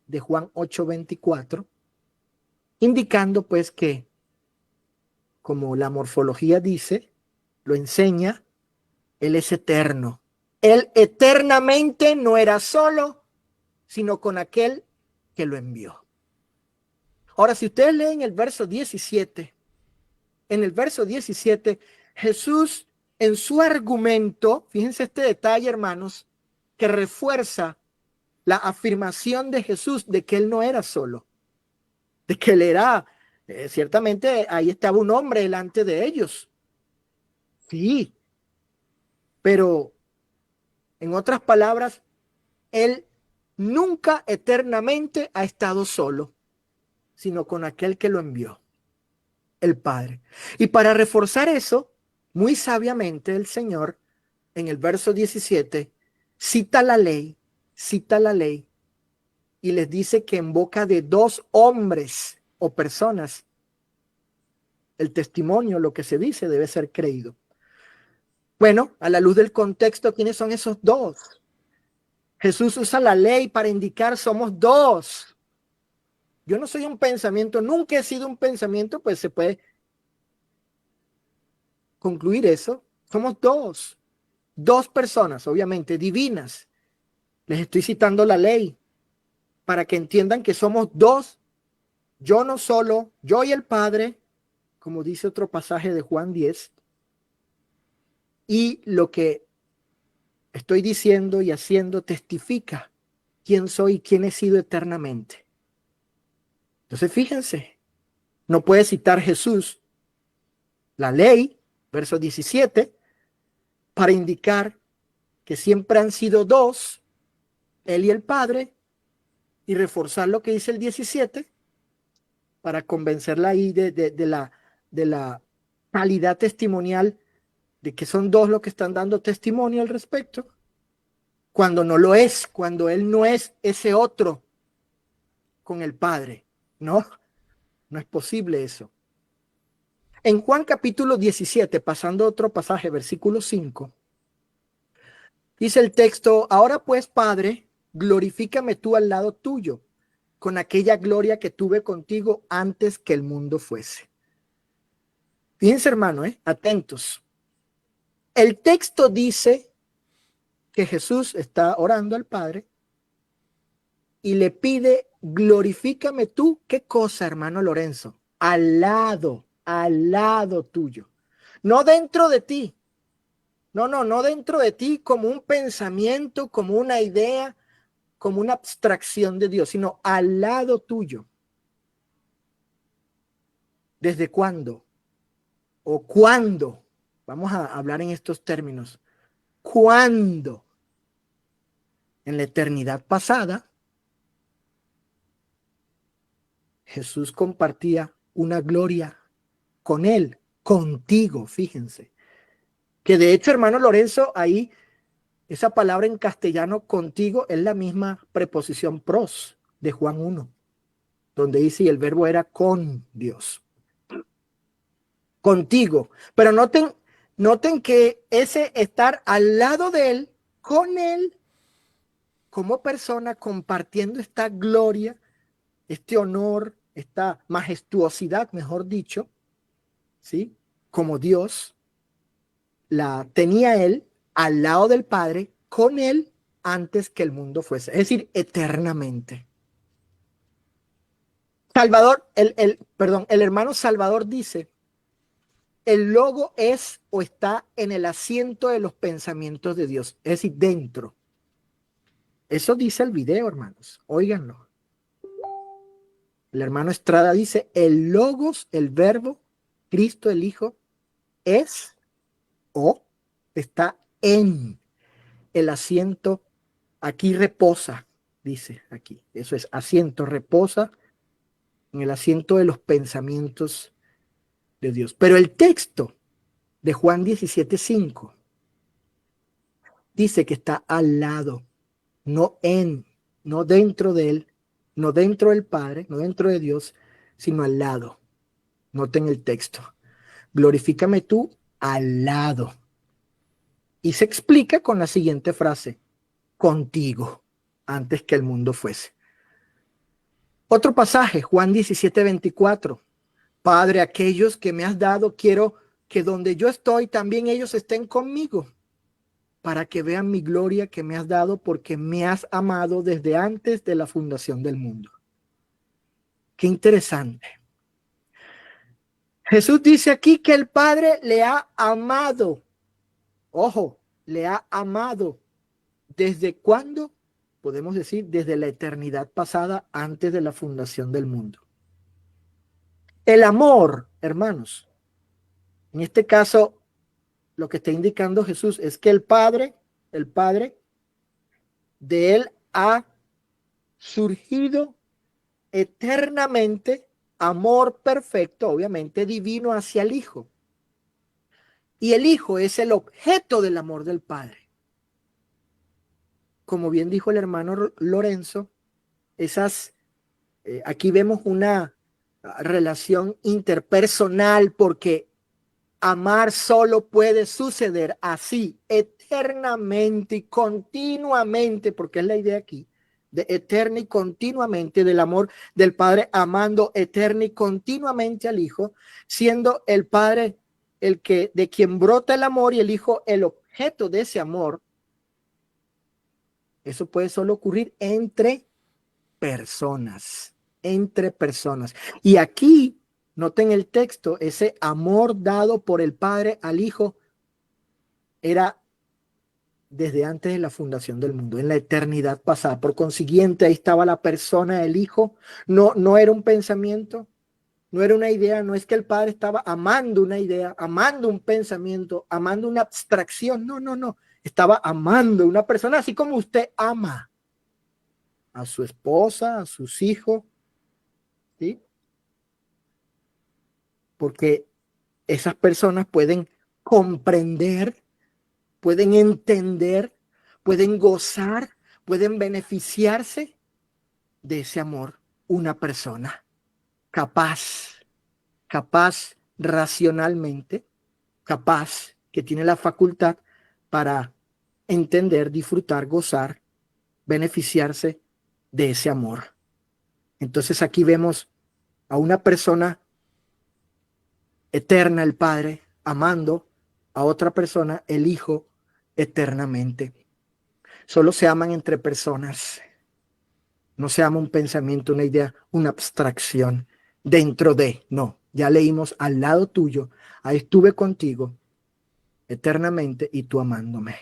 de Juan 8:24, indicando pues que, como la morfología dice, lo enseña, él es eterno. Él eternamente no era solo, sino con aquel que lo envió. Ahora, si ustedes leen el verso 17, en el verso 17, Jesús en su argumento, fíjense este detalle, hermanos, que refuerza la afirmación de Jesús de que él no era solo, de que él era, ciertamente ahí estaba un hombre delante de ellos. Sí, pero en otras palabras, él nunca eternamente ha estado solo, sino con aquel que lo envió, el Padre. Y para reforzar eso, Muy sabiamente el Señor en el verso 17 cita la ley y les dice que en boca de dos hombres o personas el testimonio, lo que se dice, debe ser creído. Bueno, a la luz del contexto, ¿quiénes son esos dos? Jesús usa la ley para indicar somos dos. Yo no soy un pensamiento, nunca he sido un pensamiento, pues se puede concluir eso. Somos dos personas, obviamente, divinas. Les estoy citando la ley para que entiendan que somos dos. Yo no solo, yo y el Padre, como dice otro pasaje de Juan 10. Y lo que estoy diciendo y haciendo testifica quién soy y quién he sido eternamente. Entonces, fíjense, no puede citar Jesús la ley, verso 17, para indicar que siempre han sido dos, él y el Padre, y reforzar lo que dice el 17 para convencerla ahí de la calidad testimonial de que son dos los que están dando testimonio al respecto, cuando no lo es, cuando él no es ese otro con el Padre. No es posible eso. En Juan capítulo 17, pasando a otro pasaje, versículo 5, dice el texto: ahora pues, Padre, glorifícame tú al lado tuyo, con aquella gloria que tuve contigo antes que el mundo fuese. Fíjense, hermano, atentos. El texto dice que Jesús está orando al Padre y le pide: glorifícame tú. ¿Qué cosa, hermano Lorenzo? Al lado tuyo. No dentro de ti. No dentro de ti como un pensamiento, como una idea, como una abstracción de Dios, sino al lado tuyo. ¿Desde cuándo? ¿O cuándo? Vamos a hablar en estos términos. ¿Cuándo? En la eternidad pasada, Jesús compartía una gloria con él, contigo, fíjense. Que de hecho, hermano Lorenzo, ahí esa palabra en castellano contigo es la misma preposición pros de Juan 1, donde dice y el verbo era con Dios. Contigo. Pero noten que ese estar al lado de él, con él, como persona, compartiendo esta gloria, este honor, esta majestuosidad, mejor dicho, ¿sí? Como Dios, la tenía él al lado del Padre, con él, antes que el mundo fuese, es decir, eternamente. Salvador, el hermano Salvador dice: el logo es o está en el asiento de los pensamientos de Dios, es decir, dentro. Eso dice el video, hermanos, óiganlo. El hermano Estrada dice: el logos, el verbo, Cristo el Hijo, es o está en el asiento, aquí reposa, dice aquí, eso es asiento, reposa en el asiento de los pensamientos de Dios. Pero el texto de Juan 17:5 dice que está al lado, no en, no dentro de él, no dentro del Padre, no dentro de Dios, sino al lado. Noten el texto: glorifícame tú al lado. Y se explica con la siguiente frase: contigo, antes que el mundo fuese. Otro pasaje, Juan 17:24. Padre, aquellos que me has dado, quiero que donde yo estoy, también ellos estén conmigo, para que vean mi gloria que me has dado, porque me has amado desde antes de la fundación del mundo. Qué interesante. Jesús dice aquí que el Padre le ha amado. Ojo, le ha amado. ¿Desde cuándo? Podemos decir desde la eternidad pasada, antes de la fundación del mundo. El amor, hermanos, en este caso, lo que está indicando Jesús es que el Padre, de él ha surgido eternamente amor perfecto, obviamente divino, hacia el Hijo. y el Hijo es el objeto del amor del Padre. Como bien dijo el hermano Lorenzo, aquí vemos una relación interpersonal, porque amar solo puede suceder así, eternamente y continuamente, porque es la idea aquí, de eterna y continuamente, del amor del Padre amando eterna y continuamente al Hijo, siendo el Padre de quien brota el amor y el Hijo el objeto de ese amor. Eso puede solo ocurrir entre personas, entre personas. Y aquí, noten el texto, ese amor dado por el Padre al Hijo era desde antes de la fundación del mundo, en la eternidad pasada. Por consiguiente, ahí estaba la persona del Hijo. No era un pensamiento, no era una idea, no es que el Padre estaba amando una idea, amando un pensamiento, amando una abstracción. No. Estaba amando una persona, así como usted ama a su esposa, a sus hijos, ¿sí? Porque esas personas pueden comprender, pueden entender, pueden gozar, pueden beneficiarse de ese amor. Una persona capaz racionalmente, capaz, que tiene la facultad para entender, disfrutar, gozar, beneficiarse de ese amor. Entonces aquí vemos a una persona eterna, el Padre, amando a otra persona, el Hijo, eternamente. Solo se aman entre personas. No se ama un pensamiento, una idea, una abstracción dentro de. No, ya leímos al lado tuyo, ahí estuve contigo eternamente y tú amándome.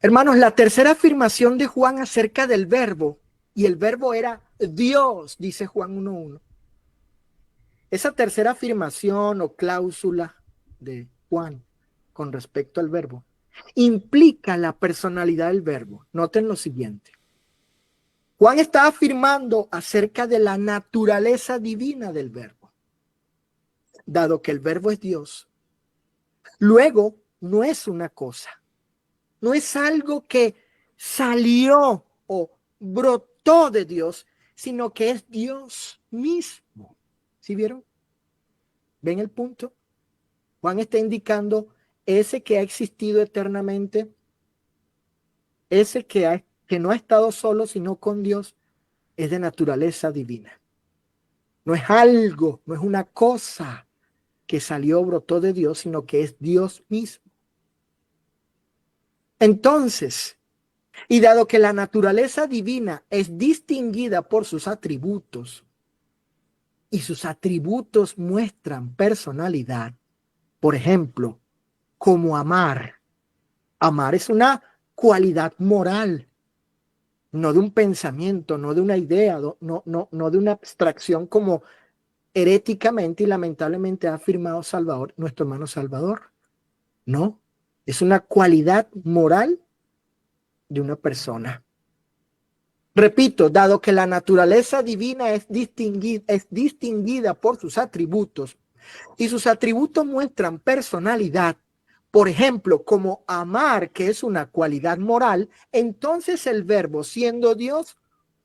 Hermanos, la tercera afirmación de Juan acerca del verbo, y el verbo era Dios, dice Juan 1:1. Esa tercera afirmación o cláusula de Juan con respecto al verbo implica la personalidad del verbo. Noten lo siguiente. Juan está afirmando acerca de la naturaleza divina del verbo. Dado que el verbo es Dios, luego no es una cosa, no es algo que salió o brotó de Dios, sino que es Dios mismo. ¿Sí vieron? ¿Ven el punto? Juan está indicando ese que ha existido eternamente, ese que no ha estado solo, sino con Dios, es de naturaleza divina. No es algo, no es una cosa que salió, brotó de Dios, sino que es Dios mismo. Entonces, y dado que la naturaleza divina es distinguida por sus atributos, y sus atributos muestran personalidad, por ejemplo, como amar. Amar es una cualidad moral, no de un pensamiento, no de una idea, no de una abstracción como heréticamente y lamentablemente ha afirmado Salvador, nuestro hermano Salvador. No, es una cualidad moral de una persona. Repito, dado que la naturaleza divina es distinguida por sus atributos y sus atributos muestran personalidad, por ejemplo, como amar, que es una cualidad moral, entonces el verbo, siendo Dios,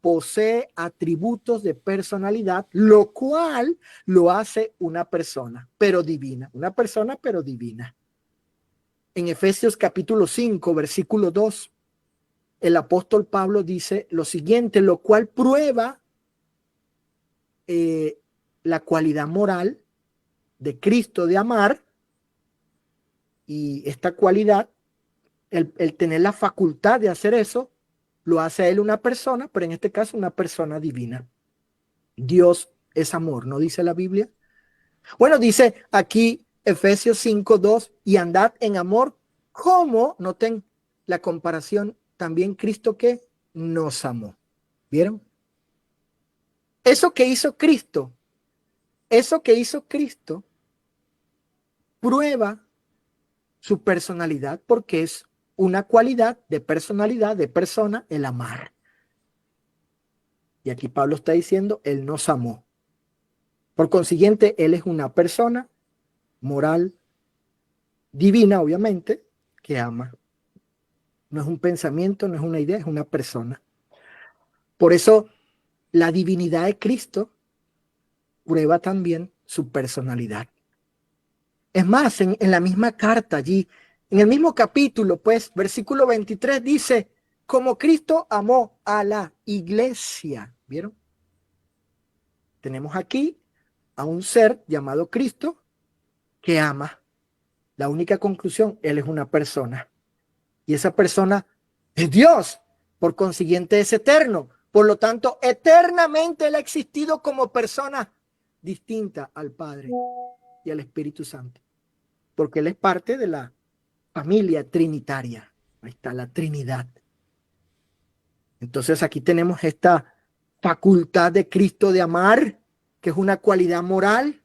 posee atributos de personalidad, lo cual lo hace una persona, pero divina. Una persona, pero divina. En Efesios capítulo 5, versículo 2, el apóstol Pablo dice lo siguiente, lo cual prueba la cualidad moral de Cristo de amar, y esta cualidad, el tener la facultad de hacer eso, lo hace a él una persona, pero en este caso una persona divina. Dios es amor, ¿no dice la Biblia? Bueno, dice aquí Efesios 5:2, y andad en amor como, noten la comparación, también Cristo que nos amó. ¿Vieron? Eso que hizo Cristo prueba su personalidad, porque es una cualidad de personalidad, de persona, el amar. Y aquí Pablo está diciendo, Él nos amó. Por consiguiente, Él es una persona moral, divina, obviamente, que ama. No es un pensamiento, no es una idea, es una persona. Por eso la divinidad de Cristo prueba también su personalidad. Es más, en la misma carta allí, en el mismo capítulo, pues, versículo 23 dice, como Cristo amó a la iglesia. ¿Vieron? Tenemos aquí a un ser llamado Cristo que ama. La única conclusión, Él es una persona. Y esa persona es Dios. Por consiguiente, es eterno. Por lo tanto, eternamente Él ha existido como persona distinta al Padre y al Espíritu Santo. Porque Él es parte de la familia trinitaria. Ahí está la Trinidad. Entonces aquí tenemos esta facultad de Cristo de amar, que es una cualidad moral.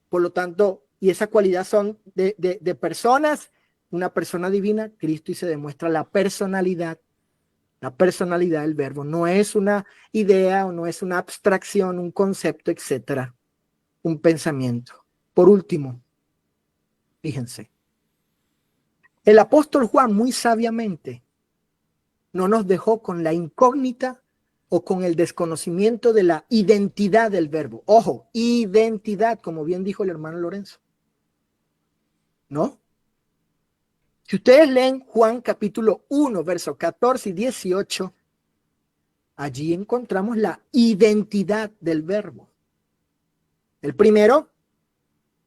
Por lo tanto, y esa cualidad son de personas, una persona divina, Cristo, y se demuestra la personalidad del verbo. No es una idea o no es una abstracción, un concepto, etcétera, un pensamiento. Por último, fíjense, el apóstol Juan muy sabiamente no nos dejó con la incógnita o con el desconocimiento de la identidad del verbo. Ojo, identidad, como bien dijo el hermano Lorenzo. ¿No? Si ustedes leen Juan capítulo 1, versos 14 y 18, allí encontramos la identidad del verbo. El primero,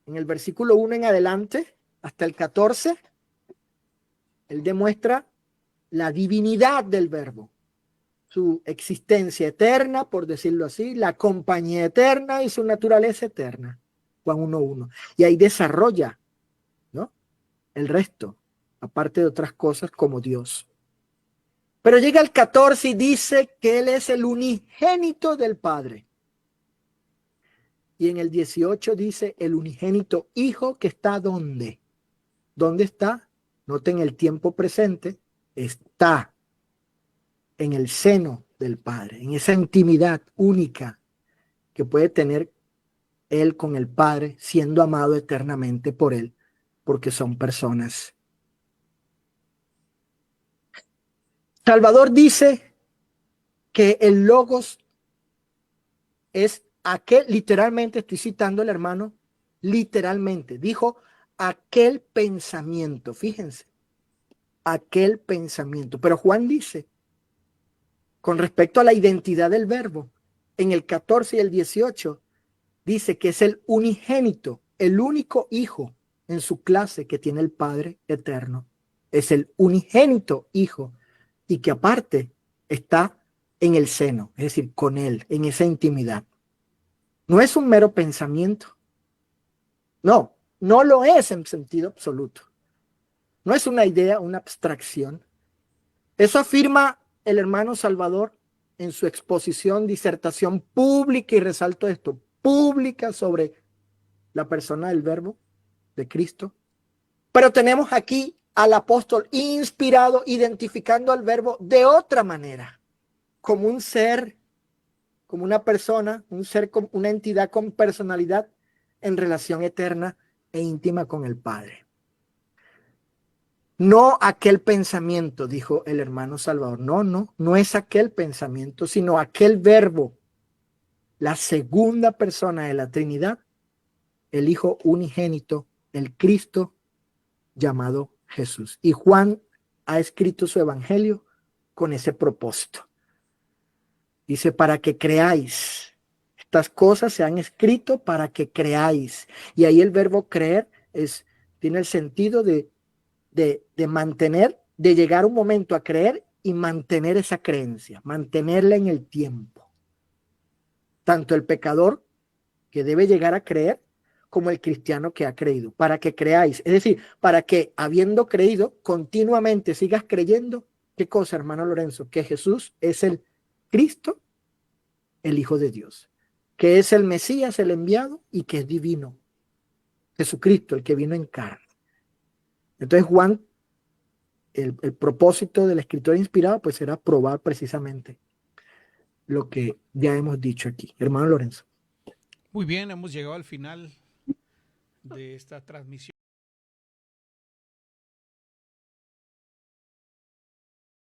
en el versículo 1 en adelante, hasta el 14, él demuestra la divinidad del verbo, su existencia eterna, por decirlo así, la compañía eterna y su naturaleza eterna. Juan 1:1. Y ahí desarrolla, ¿no?, el resto, aparte de otras cosas como Dios. Pero llega el 14 y dice que Él es el unigénito del Padre. Y en el 18 dice el unigénito Hijo que está ¿dónde? ¿Dónde está? Noten el tiempo presente. Está en el seno del Padre, en esa intimidad única que puede tener Él con el Padre, siendo amado eternamente por Él, porque son personas. Salvador dice que el Logos es aquel, literalmente, estoy citando al hermano, literalmente, dijo aquel pensamiento, fíjense, aquel pensamiento. Pero Juan dice, con respecto a la identidad del verbo, en el 14 y el 18, dice que es el unigénito, el único hijo en su clase que tiene el Padre eterno. Es el unigénito hijo y que aparte está en el seno, es decir, con él, en esa intimidad. No es un mero pensamiento. No, no lo es en sentido absoluto. No es una idea, una abstracción. Eso afirma el hermano Salvador en su exposición, disertación pública, y resalto esto, pública sobre la persona del verbo de Cristo. Pero tenemos aquí al apóstol inspirado identificando al verbo de otra manera, como un ser, como una persona, un ser, una entidad con personalidad en relación eterna e íntima con el Padre. No aquel pensamiento, dijo el hermano Salvador. No es aquel pensamiento, sino aquel verbo, la segunda persona de la Trinidad, el Hijo unigénito, el Cristo llamado Jesús. Y Juan ha escrito su evangelio con ese propósito. Dice, para que creáis. Estas cosas se han escrito para que creáis. Y ahí el verbo creer tiene el sentido de mantener, de llegar un momento a creer y mantener esa creencia, mantenerla en el tiempo. Tanto el pecador que debe llegar a creer como el cristiano que ha creído, para que creáis. Es decir, para que habiendo creído, continuamente sigas creyendo. ¿Qué cosa, hermano Lorenzo? Que Jesús es el Cristo, el Hijo de Dios, que es el Mesías, el enviado, y que es divino. Jesucristo, el que vino en carne. Entonces Juan, el propósito del escritor inspirado, pues era probar precisamente lo que ya hemos dicho aquí. Hermano Lorenzo. Muy bien, hemos llegado al final de esta transmisión.